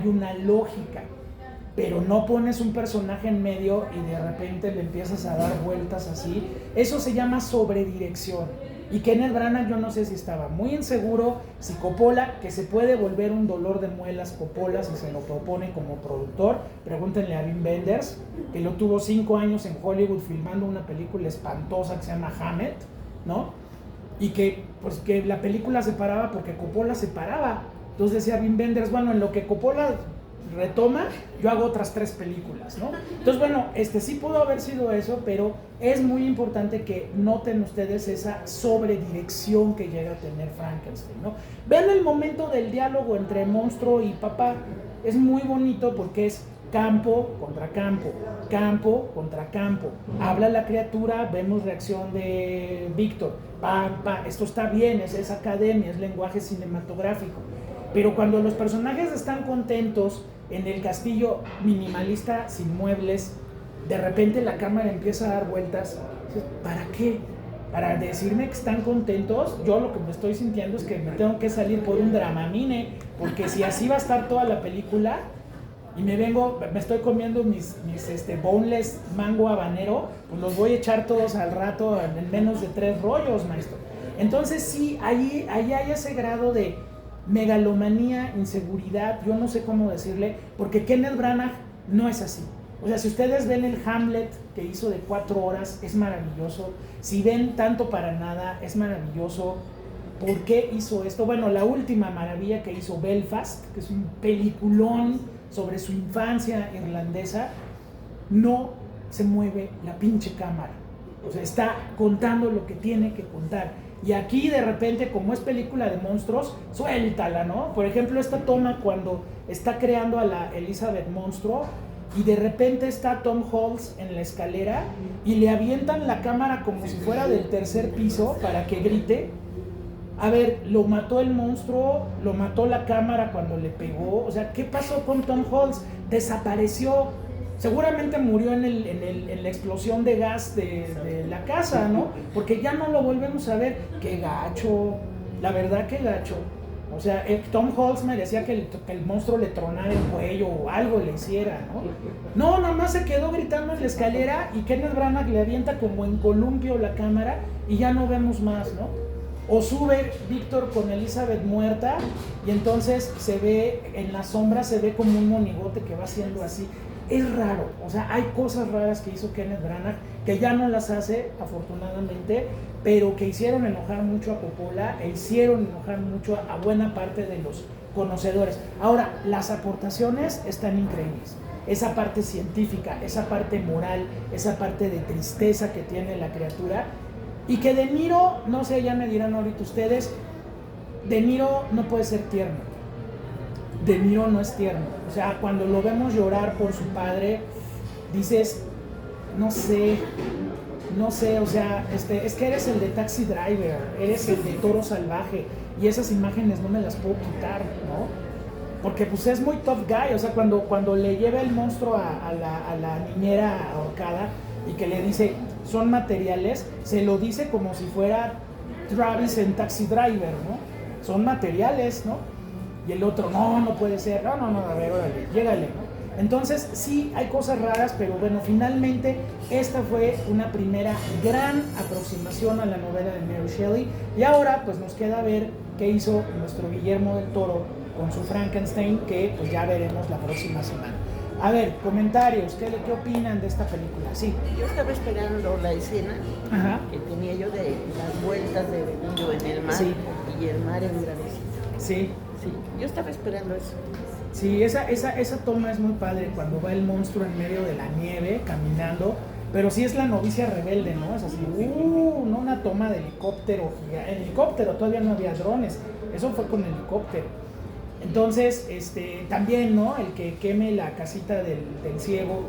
una lógica, pero no pones un personaje en medio y de repente le empiezas a dar vueltas así. Eso se llama sobredirección. Y Kenneth Branagh, yo no sé si estaba muy inseguro, si Coppola, que se puede volver un dolor de muelas Coppola si se lo propone como productor. Pregúntenle a Wim Wenders, que lo tuvo 5 años en Hollywood filmando una película espantosa que se llama Hammett, ¿no? Y que, pues, que la película se paraba porque Coppola se paraba. Entonces decía Wim Wenders, bueno, en lo que Coppola retoma, yo hago otras 3 películas, ¿no? Entonces, bueno, sí pudo haber sido eso, pero es muy importante que noten ustedes esa sobredirección que llega a tener Frankenstein, ¿no? Vean el momento del diálogo entre monstruo y papá, es muy bonito porque es campo contra campo, campo contra campo. Habla la criatura, vemos reacción de Víctor, esto está bien, es academia, es lenguaje cinematográfico. Pero cuando los personajes están contentos en el castillo minimalista sin muebles, de repente la cámara empieza a dar vueltas. ¿Para qué? ¿Para decirme que están contentos? Yo lo que me estoy sintiendo es que me tengo que salir por un Dramamine, porque si así va a estar toda la película y me estoy comiendo mis boneless mango habanero, pues los voy a echar todos al rato en menos de 3 rollos, maestro. Entonces sí, ahí hay ese grado de megalomanía, inseguridad, yo no sé cómo decirle, porque Kenneth Branagh no es así. O sea, si ustedes ven el Hamlet que hizo de 4 horas, es maravilloso. Si ven Tanto para nada, es maravilloso. ¿Por qué hizo esto? Bueno, la última maravilla que hizo, Belfast, que es un peliculón sobre su infancia irlandesa, no se mueve la pinche cámara. O sea, está contando lo que tiene que contar. Y aquí de repente, como es película de monstruos, suéltala, ¿no? Por ejemplo, esta toma cuando está creando a la Elizabeth monstruo y de repente está Tom Holtz en la escalera y le avientan la cámara como si fuera del 3er piso para que grite. A ver, lo mató el monstruo, lo mató la cámara cuando le pegó. O sea, ¿qué pasó con Tom Holtz? Desapareció. Seguramente murió en la explosión de gas de la casa, ¿no? Porque ya no lo volvemos a ver. ¡Qué gacho! La verdad, qué gacho. O sea, Tom Holtz merecía que el monstruo le tronara el cuello o algo le hiciera, ¿no? No, nada más se quedó gritando en la escalera y Kenneth Branagh le avienta como en columpio la cámara y ya no vemos más, ¿no? O sube Víctor con Elizabeth muerta y entonces se ve, en la sombra se ve como un monigote que va haciendo así. es raro, o sea, hay cosas raras que hizo Kenneth Branagh que ya no las hace, afortunadamente, pero que hicieron enojar mucho a Coppola e hicieron enojar mucho a buena parte de los conocedores. Ahora, las aportaciones están increíbles. Esa parte científica, esa parte moral, esa parte de tristeza que tiene la criatura, y que De Niro, no sé, ya me dirán ahorita ustedes, De Niro no puede ser tierno. De Niro no es tierno. O sea, cuando lo vemos llorar por su padre, dices, no sé, o sea, es que eres el de Taxi Driver, eres el de Toro Salvaje, y esas imágenes no me las puedo quitar, ¿no? Porque pues es muy tough guy, o sea, cuando le lleva el monstruo a la niñera ahorcada y que le dice, son materiales, se lo dice como si fuera Travis en Taxi Driver, ¿no? Son materiales, ¿no? Y el otro, no puede ser, no, a ver, órale, llégale, ¿no? Entonces, sí, hay cosas raras, pero bueno, finalmente esta fue una primera gran aproximación a la novela de Mary Shelley, y ahora pues nos queda ver qué hizo nuestro Guillermo del Toro con su Frankenstein, que pues ya veremos la próxima semana. A ver, comentarios, ¿qué opinan de esta película? Sí. Yo estaba esperando la escena Ajá. que tenía yo de las vueltas de Benigno en el mar, Sí. y el mar embravecido. Sí. Sí, yo estaba esperando eso. Sí, esa toma es muy padre, cuando va el monstruo en medio de la nieve caminando, pero sí es la novicia rebelde, ¿no? Es así, no una toma de helicóptero, helicóptero, todavía no había drones, eso fue con helicóptero. Entonces, también, ¿no? El que queme la casita del ciego,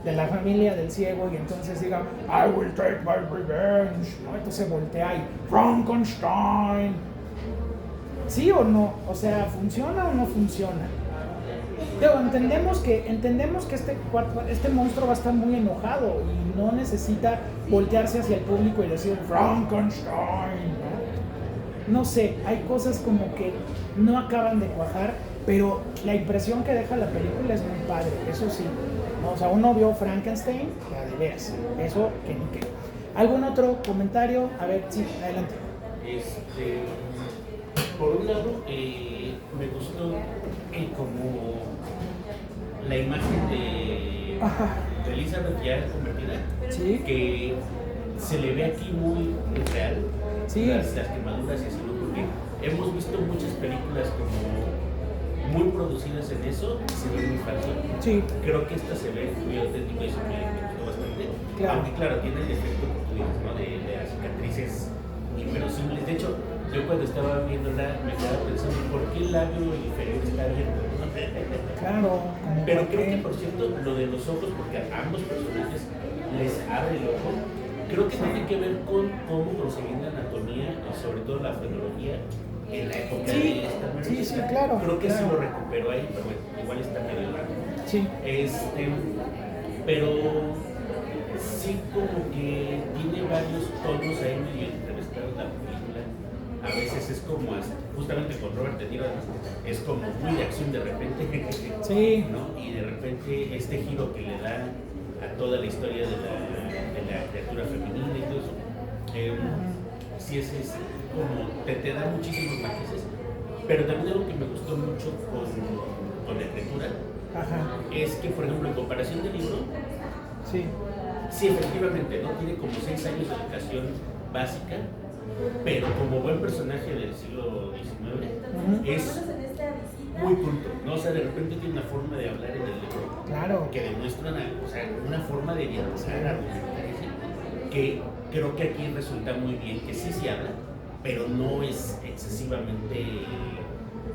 de la familia del ciego, y entonces diga, I will take my revenge, ¿no? Entonces voltea y, Frankenstein. ¿Sí o no? O sea, ¿funciona o no funciona? Pero entendemos que este monstruo va a estar muy enojado y no necesita voltearse hacia el público y decir Frankenstein, ¿no? No sé, hay cosas como que no acaban de cuajar, pero la impresión que deja la película es muy padre, eso sí, ¿no? O sea, uno vio Frankenstein, ya de veras, eso que ni qué. ¿Algún otro comentario? A ver, sí, adelante. Por un lado, me gustó como la imagen de Elizabeth ya convertida, Sí. que se le ve aquí muy real, Sí. las quemaduras y así, ¿no? Porque hemos visto muchas películas como muy producidas en eso, se ve muy falso. Sí. Creo que esta se ve muy auténtica y eso me gustó bastante. Claro. Aunque claro, tiene el efecto que tú dices, ¿no? De las cicatrices inverosímiles. De hecho, yo cuando estaba viéndola me quedaba pensando, ¿por qué el labio inferior está abierto? Claro. Pero creo que, por cierto, lo de los ojos, porque a ambos personajes les abre el ojo, creo que tiene que ver con cómo conseguir la anatomía y sobre todo la fenología en la época de esta Sí, claro. Creo que claro. sí lo recuperó ahí, pero bueno, igual está medio largo. Sí. Pero sí como que tiene varios tonos ahí medio entrevestados la película. A veces es como, justamente con Robert De Niro, es como muy de acción de repente. Sí. ¿No? Y de repente este giro que le da a toda la historia de la criatura femenina y todo eso. Sí es como, te da muchísimos matices. Pero también algo que me gustó mucho con la escritura. Ajá. Es que, por ejemplo, en comparación del libro, sí, efectivamente, ¿no? Tiene como 6 años de educación básica, pero como buen personaje del siglo XIX, es muy culto, ¿no? O sea, de repente tiene una forma de hablar en el libro, Claro. que demuestra una forma de dialogar, argumentar, que creo que aquí resulta muy bien, que sí habla, pero no es excesivamente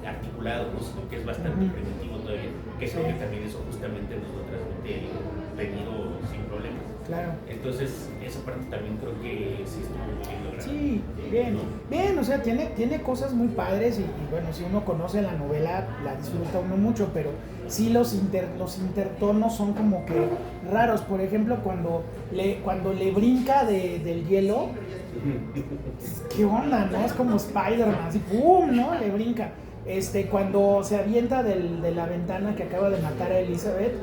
articulado, ¿no? Sino que es bastante primitivo todavía, que creo que también eso justamente nos lo transmite De Niro sin problemas. Claro. Entonces, esa parte también creo que sí estuvo muy bien lograda. Sí, bien, ¿no? bien, o sea, tiene cosas muy padres y bueno, si uno conoce la novela, la disfruta uno mucho, pero sí los intertonos son como que raros. Por ejemplo, cuando le brinca del hielo, ¿qué onda, no? Es como Spider-Man, así, ¡pum!, ¿no? Le brinca. Cuando se avienta de la ventana que acaba de matar a Elizabeth,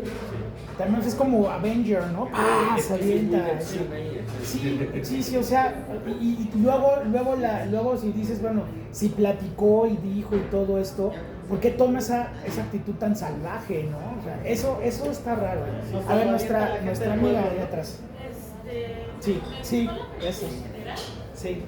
también es como Avenger, ¿no? ¡Pah! Se avienta. Sí, o sea, y luego si dices, bueno, si platicó y dijo y todo esto, ¿por qué toma esa actitud tan salvaje, no? O sea, eso está raro. A ver, nuestra amiga de atrás. Sí, eso. Sí.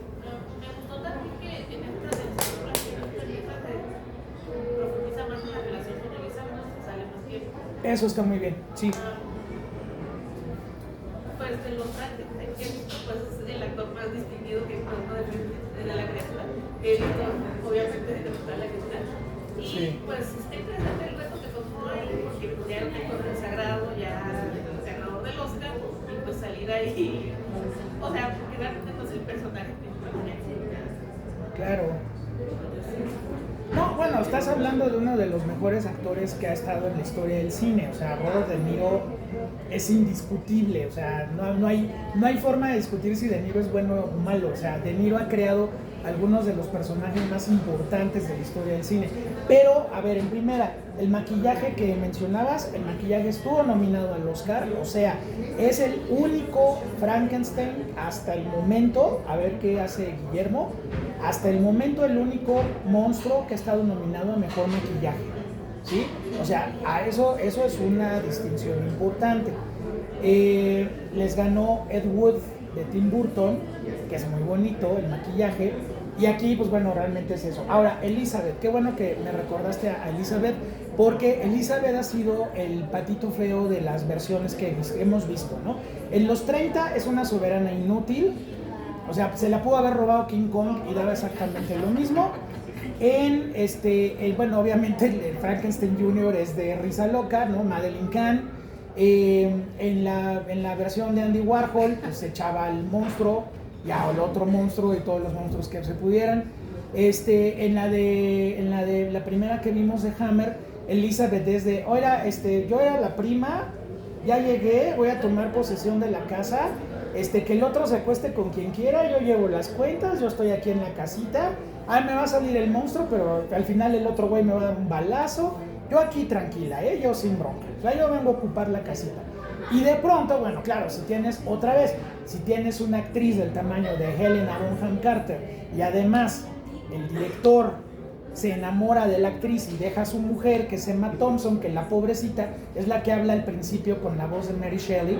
Me gustó también que en esta película se profundiza más en la relación con Elizabeth, ¿no? Se sale más tiempo. Eso está muy bien, sí. Pues de los Frankenstein que he visto, pues es el actor más distinguido que conozco de la criatura. He visto, obviamente, de interpretar la criatura. Y Sí. pues está interesante el reto que tomó él, porque pues, ya era un actor consagrado, ya ganador del Oscar, y pues salir ahí, o sea, porque realmente no es el personaje principal. Claro. No, bueno, estás hablando de uno de los mejores actores que ha estado en la historia del cine. O sea, Robert De Niro es indiscutible. O sea, no hay forma de discutir si De Niro es bueno o malo. O sea, De Niro ha creado algunos de los personajes más importantes de la historia del cine. Pero, a ver, en primera, el maquillaje que mencionabas, el maquillaje estuvo nominado al Oscar. O sea, es el único Frankenstein hasta el momento, a ver qué hace Guillermo, hasta el momento el único monstruo que ha estado nominado a mejor maquillaje, ¿sí? O sea, eso es una distinción importante. Les ganó Ed Wood de Tim Burton, que es muy bonito el maquillaje, y aquí, pues bueno, realmente es eso. Ahora, Elizabeth, qué bueno que me recordaste a Elizabeth, porque Elizabeth ha sido el patito feo de las versiones que hemos visto, ¿no? En los 30 es una soberana inútil. O sea, se la pudo haber robado King Kong y daba exactamente lo mismo. Bueno, obviamente el Frankenstein Jr. es de risa loca, ¿no? Madeleine Kahn. En la versión de Andy Warhol, pues se echaba al monstruo, ya el otro monstruo y todos los monstruos que se pudieran. En la de la primera que vimos de Hammer, Elizabeth es de, oiga, yo era la prima, ya llegué, voy a tomar posesión de la casa. Que el otro se acueste con quien quiera, yo llevo las cuentas, yo estoy aquí en la casita, me va a salir el monstruo, pero al final el otro güey me va a dar un balazo, yo aquí tranquila, yo sin bronca, o sea, yo vengo a ocupar la casita. Y de pronto, bueno, claro, si tienes una actriz del tamaño de Helena Bonham Carter y además el director se enamora de la actriz y deja a su mujer, que es Emma Thompson, que la pobrecita es la que habla al principio con la voz de Mary Shelley,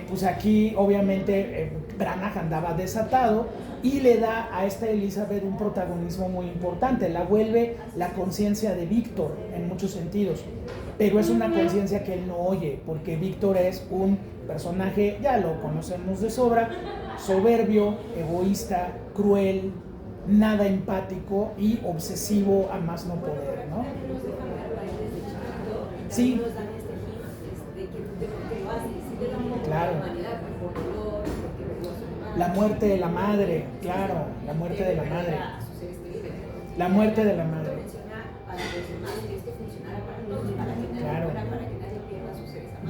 pues aquí obviamente Branagh andaba desatado y le da a esta Elizabeth un protagonismo muy importante, la vuelve la conciencia de Víctor en muchos sentidos, pero es una conciencia que él no oye, porque Víctor es un personaje, ya lo conocemos de sobra, soberbio, egoísta, cruel, nada empático y obsesivo a más no poder, ¿no? Sí. Claro. La muerte de la madre, claro, la muerte de la madre. La muerte de la madre. Claro.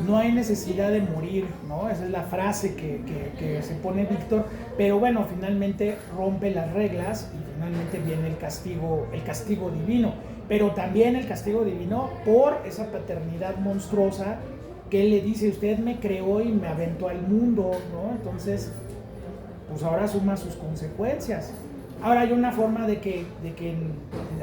No hay necesidad de morir, ¿no? Esa es la frase que se pone Víctor, pero bueno, finalmente rompe las reglas y finalmente viene el castigo divino, pero también el castigo divino por esa paternidad monstruosa que él le dice, usted me creó y me aventó al mundo, ¿no? Entonces, pues ahora asuma sus consecuencias. Ahora hay una forma de que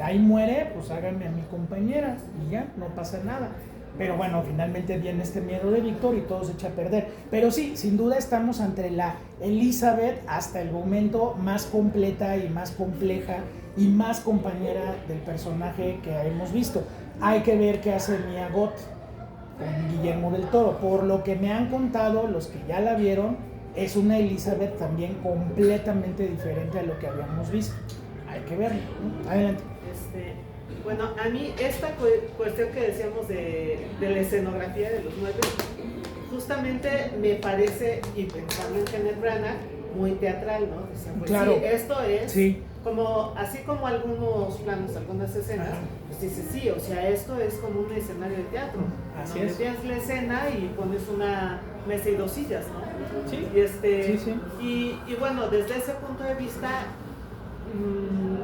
ahí muere, pues háganme a mi compañera y ya, no pasa nada. Pero bueno, finalmente viene este miedo de Víctor y todo se echa a perder. Pero sí, sin duda estamos ante la Elizabeth hasta el momento más completa y más compleja y más compañera del personaje que hemos visto. Hay que ver qué hace Mia Goth con Guillermo del Toro. Por lo que me han contado los que ya la vieron, es una Elizabeth también completamente diferente a lo que habíamos visto. Hay que verlo, ¿no? Adelante. Bueno, a mí esta cuestión que decíamos de la escenografía de los muebles, justamente me parece, y pensando en Kenneth Branagh, muy teatral, ¿no? O sea, pues claro. Sí, esto es Sí. como, así como algunos planos, algunas escenas, pues dices, sí, o sea, esto es como un escenario de teatro. Así donde es. tienes la escena y pones una mesa y 2 sillas, ¿no? Sí. Y, Sí. y bueno, desde ese punto de vista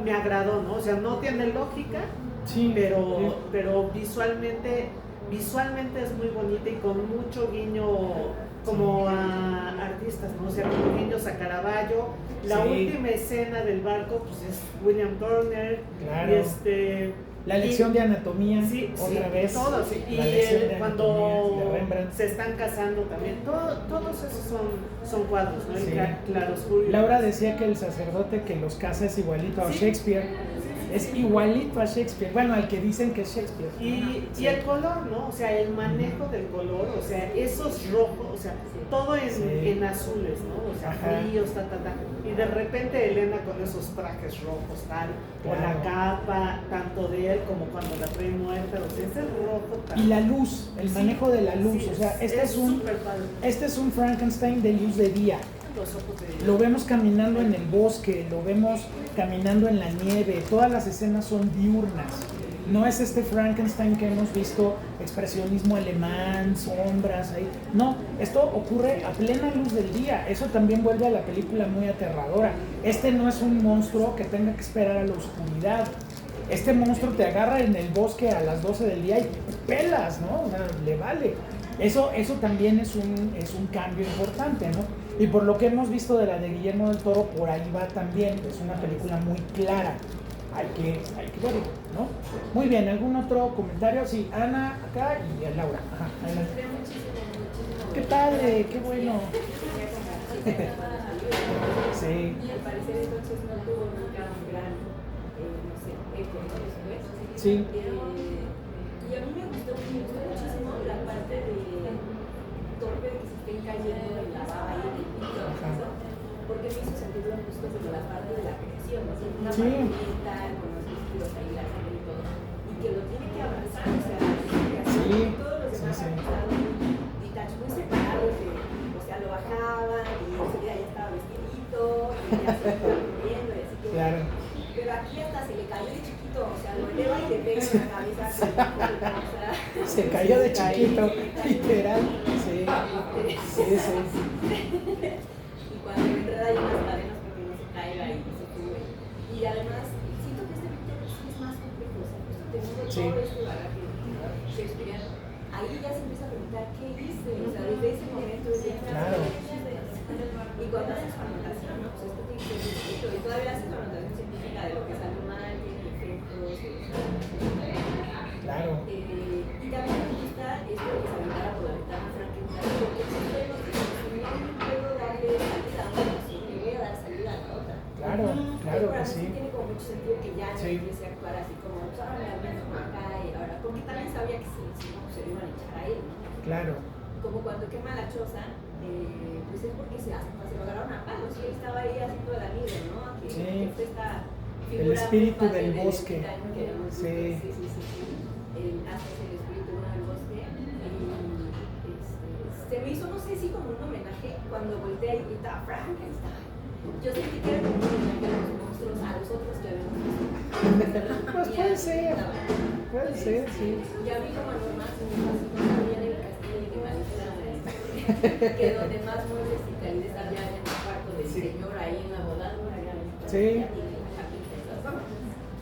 me agradó, ¿no? O sea, no tiene lógica, Sí, pero visualmente es muy bonita y con mucho guiño como a artistas, ¿no? O sea, como guiños a Caravaggio. La Sí. última escena del barco, pues es William Turner. Claro. Y La lección de anatomía, Sí, otra sí, vez. todo, sí. Y La lección de anatomía de cuando Rembrandt. se están casando también, todos esos son cuadros, ¿no? Sí. El claroscuro. Laura decía que el sacerdote que los casa es igualito a Sí. Shakespeare. Es igualito a Shakespeare. Bueno, al que dicen que es Shakespeare. Y el color, ¿no? O sea, el manejo del color, o sea, esos rojos, o sea, todo en azules, ¿no? O sea, Ajá. fríos, Y de repente Elena con esos trajes rojos, tal, con la Claro. capa, tanto de él como cuando la trae muerta, o sea, ese rojo tal. Y la luz, el manejo de la luz. Sí, O sea, es súper padre. este es un Frankenstein de luz de día. Los ojos de Lo vemos caminando en el bosque, lo vemos caminando en la nieve, todas las escenas son diurnas. No es este Frankenstein que hemos visto, expresionismo alemán, sombras, ahí. No, esto ocurre a plena luz del día. Eso también vuelve a la película muy aterradora. Este no es un monstruo que tenga que esperar a la oscuridad. Este monstruo te agarra en el bosque a las 12 del día y te pelas, ¿no? O sea, le vale. Eso también es un cambio importante, ¿no? Y por lo que hemos visto de la de Guillermo del Toro, por ahí va también. Es una película muy clara. Hay que verlo, ¿no? Muy bien, ¿algún otro comentario? Sí, Ana acá y Laura. Ajá, adelante. Qué padre, qué bueno. Sí, Y al parecer entonces no tuvo nunca un gran, no sé, eco, ¿no? Después. sí, Y a mí me gustó muchísimo la parte de torpe de que se estén cayendo en la baba y en el piso, Ajá. ¿no? Porque me hizo sentirlo justo como la parte de la creación, ¿no? O sea, una Sí. marioneta con los vestidos ahí, la sangre y todo, y que lo tiene que abrazar, o sea, Sí, todos los demás sí, sí. han estado muy muy separados, o sea, lo bajaban y enseguida ya estaba vestidito, y ya se iba corriendo y así que... claro. Pero aquí hasta se le cayó de chiquito, o sea, lo eleva y le pega en la cabeza. O sea, Se cayó de chiquito, literal. Sí, sí, sí. y cuando le enreda hay unas cadenas porque no se caiga y se sube. Y además, siento que este Víctor sí es más complejo, o sea, justo teniendo Sí. todo este bagaje shakespeariano, ahí ya se empieza a preguntar qué hice, o sea, desde ese momento ya Claro. Y cuando haces su anotación, ¿no? Pues esto tiene que ser distinto, y todavía haces su anotación científica de lo que salió mal, tiene efectos, Claro. y también me gusta esto de saber por la ventana Frankenstein, porque siempre nos dicen, si no puedo darle salida a una emoción, le voy a dar salida a la otra. Claro, claro Para que mí sí. tiene como mucho sentido que ya no Sí. empiece a actuar así como, pues ahora me aviento por acá y ahora, porque también sabía que si no, pues se lo iban a echar a él, ¿no? Claro. Como cuando quema la choza, pues es porque se lo agarraron a palos y él estaba ahí haciendo la libre, ¿no? Que Sí. fue esta El figura espíritu muy padre del bosque. mexicano que era muy Sí. sí. Hace el espíritu del bosque y se me hizo, no sé si como un homenaje cuando volteé y gritaba Frankenstein. Yo sentí que era como un homenaje a los monstruos, a los otros que habíamos visto. Pues puede ser. Puede ser, sí. Ya vi como normal, se me pasó también el castillo de Malita, que donde más muebles y calidez había en el cuarto del Sí. señor ahí en la boda, no era gran Sí.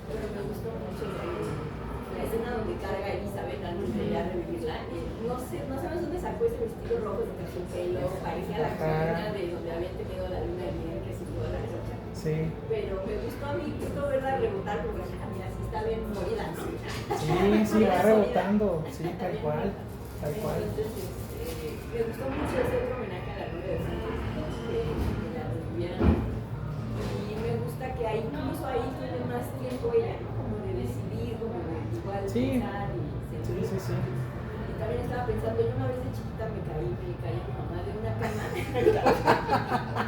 Pero me gustó mucho la escena donde carga a Elizabeth antes de ya revivirla. No sé dónde sacó ese vestido rojo de terciopelo, parecía la Ajá. cabaña de donde habían tenido la luna de miel que se llevó la cocha. Sí. Pero me gustó a mí, gustó verla rebotar porque mira, si está bien morida. Sí, va rebotando. Sí, tal cual. Tal cual. Entonces, me gustó mucho ese otro homenaje a la novia de Frankenstein, que la revivieron. Y me gusta que ahí, incluso ahí tiene más tiempo ella, ¿no? Como de decidir, como de igual Sí. pensar y sentir. Sí. Y también estaba pensando, yo una vez de chiquita me caí a mi mamá de una cama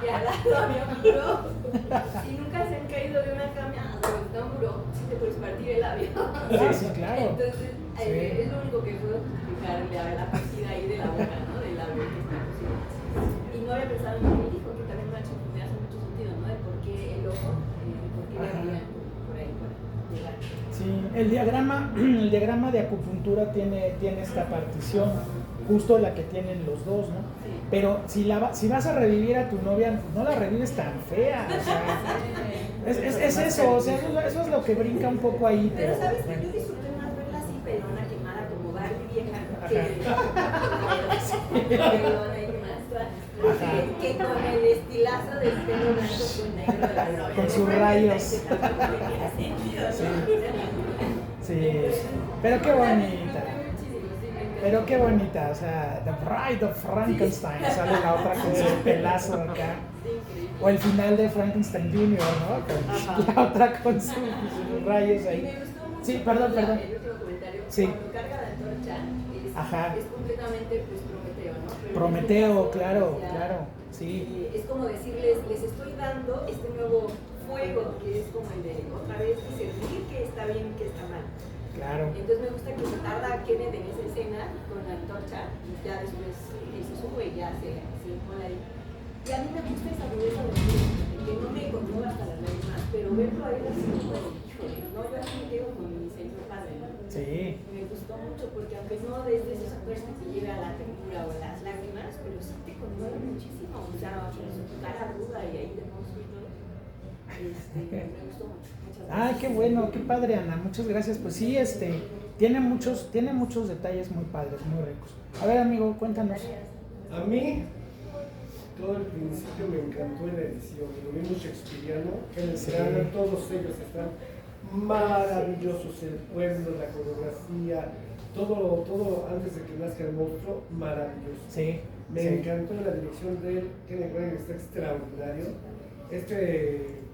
y al lado había un muro. Y nunca se han caído de una cama donde está un muro, si te puedes partir el labio. Sí, claro. Entonces, Sí. es lo único que puedo explicarle a la partida ahí de la boca, ¿no? Del labio que está cosido. Y no había pensado en lo que dijo, que también me hace mucho sentido, ¿no? De por qué el ojo, por qué le Ajá. abrían por ahí para llegar. Sí, el diagrama de acupuntura tiene esta partición, justo la que tienen los dos, ¿no? Sí. Pero si vas a revivir a tu novia, no la revives tan fea, o sea, es eso, o sea, eso es lo que brinca un poco ahí, Pero pero sabes que bueno. yo disfruté más verla así pelona quemada como Barbie vieja pelona y quemada que con el estilazo del pelo blanco con negro de la novia. Con sus rayos. Que tampoco tenía sentido, ¿no? Sí, pero qué bonita. Pero qué bonita, o sea, The Bride of Frankenstein, sale la otra con sus pelazos acá. O el final de Frankenstein Jr., ¿no? Con la otra con sus rayos Y ahí. me gustó mucho Sí, perdón. el último comentario. Sí. Cuando carga la antorcha, Ajá. es completamente pues, Prometeo, ¿no? Pero en Prometeo, este caso, claro, ya, claro, sí. Es como decirles, les estoy dando este nuevo fuego, que es como el de otra vez discernir que está bien y que está mal. Claro. Entonces me gusta que se tarda Kenneth en esa escena con la antorcha y ya después se sube y ya se inmola ahí. Y a mí me gusta esa dureza de que no me conmueva hasta las lágrimas, pero verlo a él así como de, híjole, no, yo aquí me quedo con mi señor padre, ¿no? Sí. Me gustó mucho porque aunque no desde esos actores que te llega a la ternura o a las lágrimas, pero sí te conmueve muchísimo, o sea, con su cara ruda y ahí de monstruo y todo. Me gustó mucho. Muchas gracias. Ay, qué bueno, qué padre, Ana, muchas gracias. Pues sí, tiene muchos detalles muy padres, muy ricos. A ver, amigo, cuéntanos. A mí, todo el principio me encantó en la edición, lo mismo shakespeariano, Kenneth Branagh, todos ellos están maravillosos, el pueblo, la coreografía, todo antes de que nazca el monstruo, maravilloso. Sí. Me sí. encantó la dirección de él, Kenneth Branagh está extraordinario.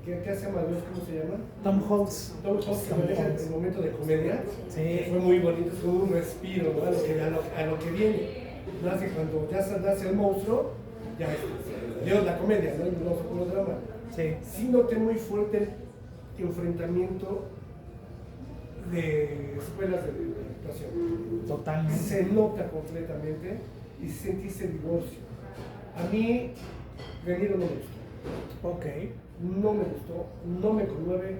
¿Qué hace Amadeus? ¿Cómo se llama? Tom Holtz. Tom Holtz que maneja el momento de comedia, Sí. que fue muy bonito, es como un respiro, ¿no? a lo que viene. Nace cuando ya nace el monstruo, ya Dios la comedia, ¿no? No fue puro drama. Sí. Sí noté muy fuerte el enfrentamiento de escuelas de actuación. Totalmente. Se nota completamente y sentí ese divorcio. A mí, Veniro no me gustó. Ok. No me gustó, no me conmueve,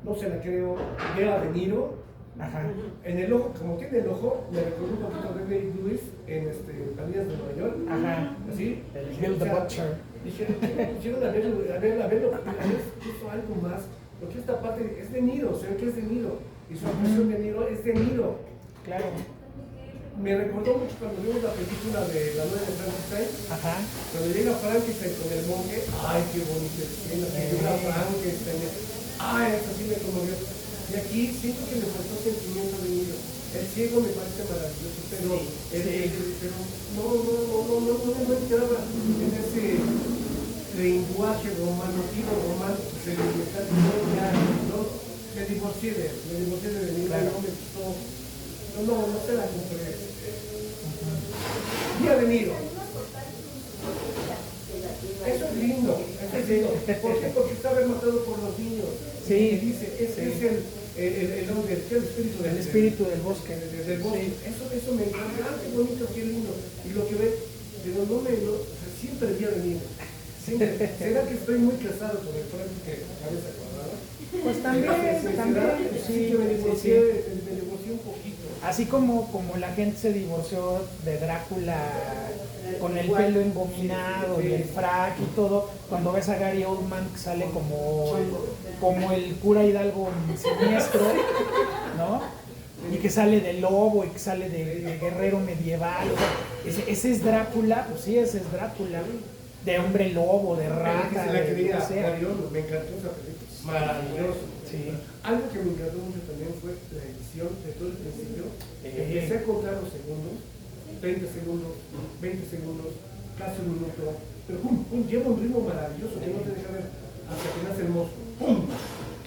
no se la creo. Veo a De Niro Ajá. en el ojo, como tiene el ojo, me recordó un poquito a David Lewis en Pandillas de Nueva York. Ajá. Así. El Bill the Butcher. Dijeron haberlo puso algo más, porque esta parte es De Niro, se ve que es De Niro, y su actuación de Niro es De Niro. Claro. Me recordó mucho cuando vimos la película de La Nueva de Frankenstein, Ajá. cuando llega Frankenstein con el monje, ay, qué bonita escena, que llega Frankenstein, ay, eso sí me conmovió. Y aquí siento que le faltó sentimiento de Niro. El ciego me parece maravilloso, pero, pero no me entraba en ese lenguaje romántico que se le está diciendo ya, ¿no? Me divorcié de Niro, Claro. no me gustó. No se la compré. Día de Niro. Eso es lindo. ¿Por qué? Porque está rematado por los niños. Sí. Y dice, es el hombre, el espíritu del El espíritu del bosque. del bosque. Sí. Eso me encanta. Ah, qué bonito, qué lindo. Y lo que ve, pero o sea, siempre Día de Niro. Siempre. ¿Será que estoy muy casado con el Frank que cabeza cuadrada? Pues también, Sí, que me divorcié un poquito. Así como la gente se divorció de Drácula con el pelo engominado y el frac y todo, cuando ves a Gary Oldman que sale como el cura Hidalgo siniestro, ¿no? Y que sale de lobo y que sale de guerrero medieval. Ese es Drácula, pues sí, ese es Drácula. De hombre lobo, de rata, Se la de quería, lo que sea. me encantó esa película. Maravilloso. Sí. Algo que me encantó mucho también fue la edición de todo el principio. Empecé a contar los segundos, 20 segundos, 20 segundos, casi un minuto, pero lleva un ritmo maravilloso que no te deja ver hasta que nace el monstruo. ¡Pum!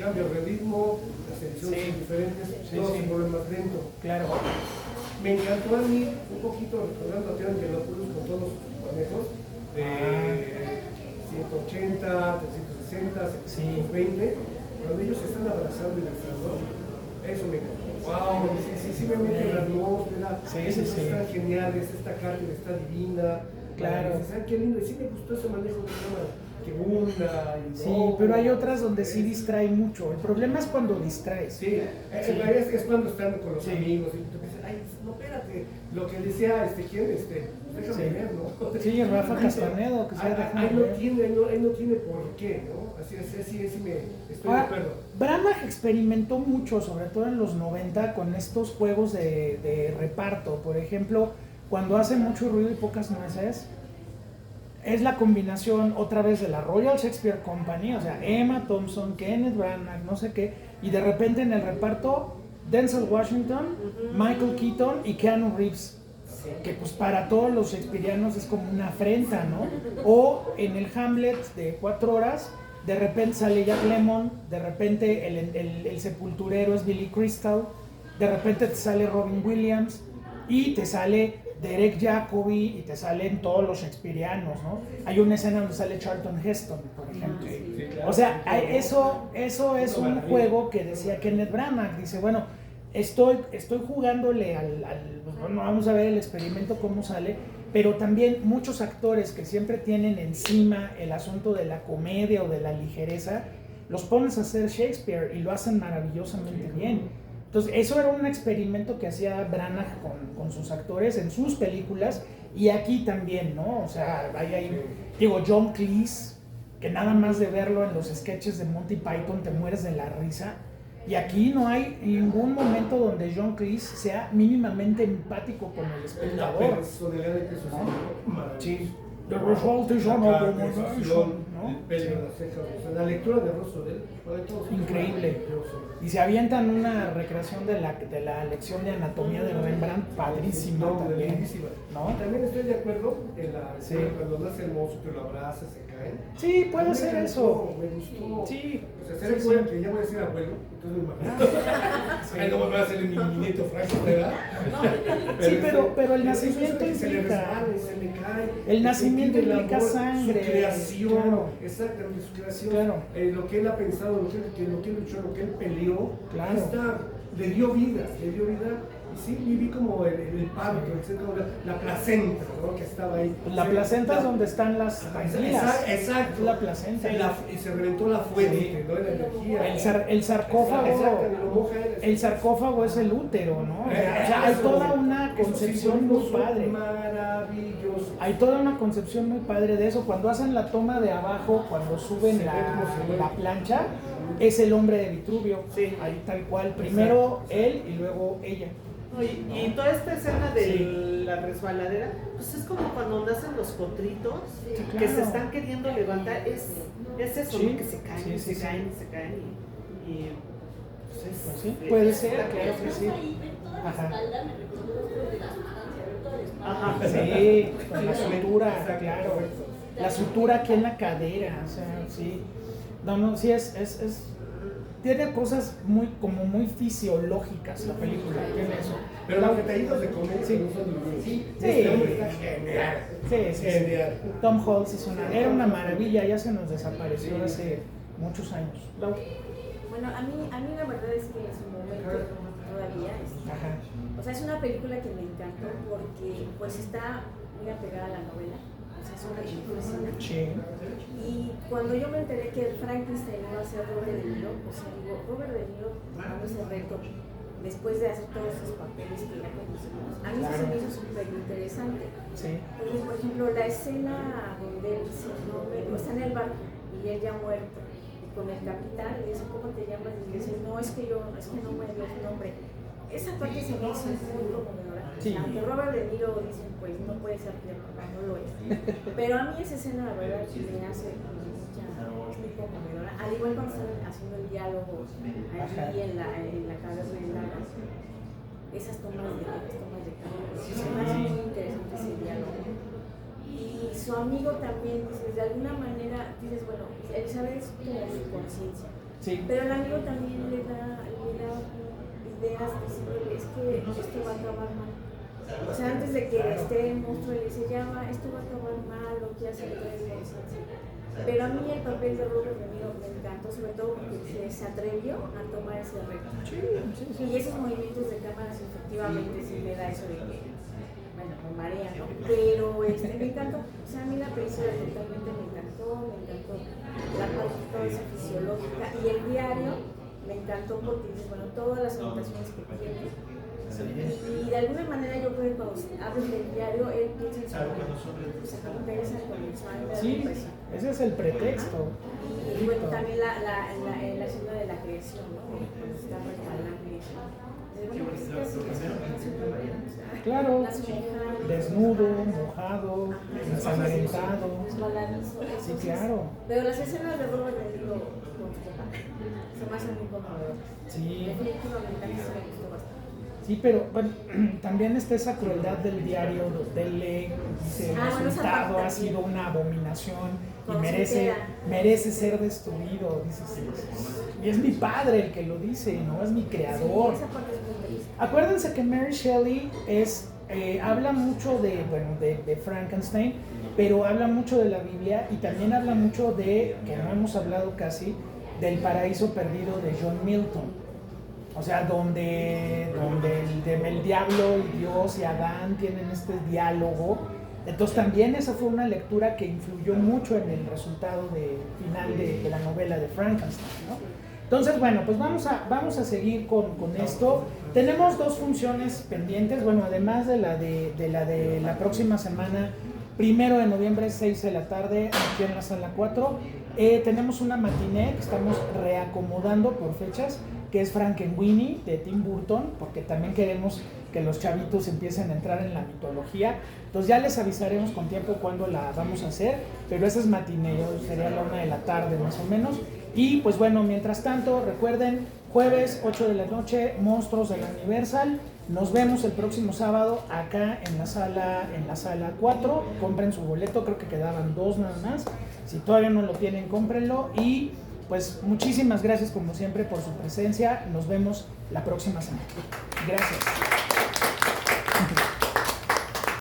Cambia el ritmo, las ediciones son diferentes, todo se vuelve más lento. Claro. Me encantó a mí un poquito recordando a Teón Gelopoulos con todos sus manejos de 180, 360, 720, cuando ellos se están abrazando y besando, eso me encantó. Wow, sí me mete en la atmósfera, Sí. están geniales, esta carne está divina. Claro. ¿Saben qué lindo? Y sí me gustó ese manejo de cámara, que hunda y Sí, pero hay otras donde sí distrae mucho. El problema es cuando distraes. Sí, es cuando están con los amigos y tú dices, ay, no, espérate, lo que decía, ¿quién? Déjame ver, ¿no? Sí, Rafa Castanedo, que sea déjame ahí ver. no tiene por qué, ¿no? Así me estoy de Ahora, acuerdo. Branagh experimentó mucho, sobre todo en los 90, con estos juegos de reparto. Por ejemplo, cuando hace mucho ruido y pocas nueces, es la combinación otra vez de la Royal Shakespeare Company, o sea, Emma Thompson, Kenneth Branagh, no sé qué, y de repente en el reparto Denzel Washington, Michael Keaton y Keanu Reeves. Que pues para todos los shakespearianos es como una afrenta, ¿no? O en el Hamlet de 4 horas, de repente sale Jack Lemmon, de repente el sepulturero es Billy Crystal, de repente te sale Robin Williams y te sale Derek Jacobi y te salen todos los shakespearianos, ¿no? Hay una escena donde sale Charlton Heston, por ejemplo. O sea, eso es un juego que decía Kenneth Branagh, dice, bueno, estoy jugándole pues bueno, vamos a ver el experimento cómo sale, pero también muchos actores que siempre tienen encima el asunto de la comedia o de la ligereza, los pones a hacer Shakespeare y lo hacen maravillosamente bien. Entonces, eso era un experimento que hacía Branagh con sus actores en sus películas y aquí también, ¿no? O sea, digo, John Cleese, que nada más de verlo en los sketches de Monty Python te mueres de la risa. Y aquí no hay ningún momento donde John Cleese sea mínimamente empático con el espectador. La personalidad de Jesús, ¿no? Sí. The result is an abomination, ¿no? El pelo, las cejas, o sea, la lectura de rostro de él, increíble. Y se avientan una recreación de la lección de anatomía de Rembrandt, padrísima también. ¿No? También estoy de acuerdo en la escena cuando nace el monstruo que lo abraza, se cae. Sí, puede ser eso. Me gustó. Sí. O sea, se recuerda que ya voy a decir abuelo, entonces me imagino. Ahí no voy a hacer mi nieto Franco, ¿verdad? Sí, pero el nacimiento implica. El nacimiento implica sangre. Su creación, claro. Exactamente, su creación. Claro. Lo que él ha pensado, lo que él luchó, lo que él peleó, claro. Le dio vida. Y sí, viví como el parto, la placenta, ¿no? Que estaba ahí. La placenta es donde están las anguilas. Exacto. Es la placenta. Y se reventó la fuente, ¿no? La energía. El sarcófago es el útero, ¿no? O sea, hay toda una concepción muy padre. Maravilloso. Hay toda una concepción muy padre de eso. Cuando hacen la toma de abajo, cuando suben la plancha, es el hombre de Vitruvio. Sí. Ahí tal cual. Primero él y luego ella. Y toda esta escena de la resbaladera, pues es como cuando nacen los potritos que se están queriendo levantar, es eso, ¿no? Que se caen, se caen y pues es, sí, puede ser, claro que sí. Ajá. Ajá, sí, con la sutura, claro. La sutura aquí en la cadera, o sea, sí. No, sí tiene cosas muy fisiológicas la película, tiene eso. Pero los detallitos de comedia sí. no son ningunos. Sí. Este hombre está genial. Sí. Tom Holtz era una maravilla, ya se nos desapareció hace muchos años. Bueno, a mí la verdad es que en su momento todavía o sea, es una película que me encantó porque pues está muy apegada a la novela. O sea, es una película sí. Y cuando yo me enteré que Frankenstein iba a ser Robert De Niro, o sea, digo, Robert De Niro tomando ese reto después de hacer todos esos papeles que ya conocemos, a mí se me hizo súper interesante. Sí. Porque, por ejemplo, la escena donde él dice, está en el barco y él ya muerto, y con el capitán le dice, ¿cómo te llamas? Y le dice, no, es que no me dio su nombre. Esa parte se me hizo muy conmovedora. Sí. Aunque Robert De Niro dice, pues no puede ser tierno, no lo es. Pero a mí esa escena, la verdad, me hace muy conmovedora. Al igual cuando están haciendo el diálogo allí en la caverna de Lagas, esas tomas de cámara. Me hace muy interesante ese diálogo. Y su amigo también, dices, de alguna manera, dices, bueno, Elizabeth es como su conciencia. Sí. Pero el amigo también le da ideas diciéndole, es que esto va a acabar mal. O sea, antes de que esté el monstruo, le dice, esto va a acabar mal, lo que hace el conciencia. Pero a mí el papel de Robert De Niro me encantó, sobre todo porque se atrevió a tomar ese reto. Sí. Y esos movimientos de cámaras efectivamente sí me da eso de que, bueno, me marea, ¿no? Pero me encantó. O sea, a mí la película totalmente me encantó la parte toda esa fisiológica y el diario me encantó porque dices, bueno, todas las anotaciones que tiene. Y de alguna manera yo creo que cuando hablas del diario, él piensa en su interesa con el sangre. Sí, ese es el pretexto. Y bueno, también la escena de la creación, ¿no? Cuando está resbalando. bueno, pues casi Claro, las orejas, desnudo, mojado, ensangrentado. resbaladizo, eso Sí, es. claro. Pero las escenas de Robert De Niro con su papá se me hacen muy conmovedoras. Sí. Definitivamente a mí sí me gustó bastante. Sí, pero bueno, también está esa crueldad del diario de Tele, dice, el Bueno, esa resultado parte ha sido también. una abominación y Cuando se entera. merece ser destruido, dice, sí. Y es mi padre el que lo dice, ¿no? Es mi creador. Sí, esa parte es muy triste. Acuérdense que Mary Shelley habla mucho de Frankenstein, pero habla mucho de la Biblia y también habla mucho que no hemos hablado casi, del paraíso perdido de John Milton. O sea, donde el diablo y Dios y Adán tienen este diálogo. Entonces también esa fue una lectura que influyó mucho en el resultado final de la novela de Frankenstein, ¿no? Entonces, bueno, pues vamos a seguir con esto. Tenemos 2 funciones pendientes, bueno, además de la próxima semana, 1 de noviembre, 6 de la tarde, aquí en la sala 4. Tenemos una matiné que estamos reacomodando por fechas, que es Frankenweenie de Tim Burton, porque también queremos que los chavitos empiecen a entrar en la mitología. Entonces ya les avisaremos con tiempo cuándo la vamos a hacer, pero esa es matiné, sería a la 1 de la tarde más o menos. Y pues bueno, mientras tanto, recuerden, jueves 8 de la noche, Monstruos de la Universal. Nos vemos el próximo sábado acá en la sala 4. Compren su boleto, creo que quedaban 2 nada más. Si todavía no lo tienen, cómprenlo. Y pues muchísimas gracias como siempre por su presencia. Nos vemos la próxima semana. Gracias.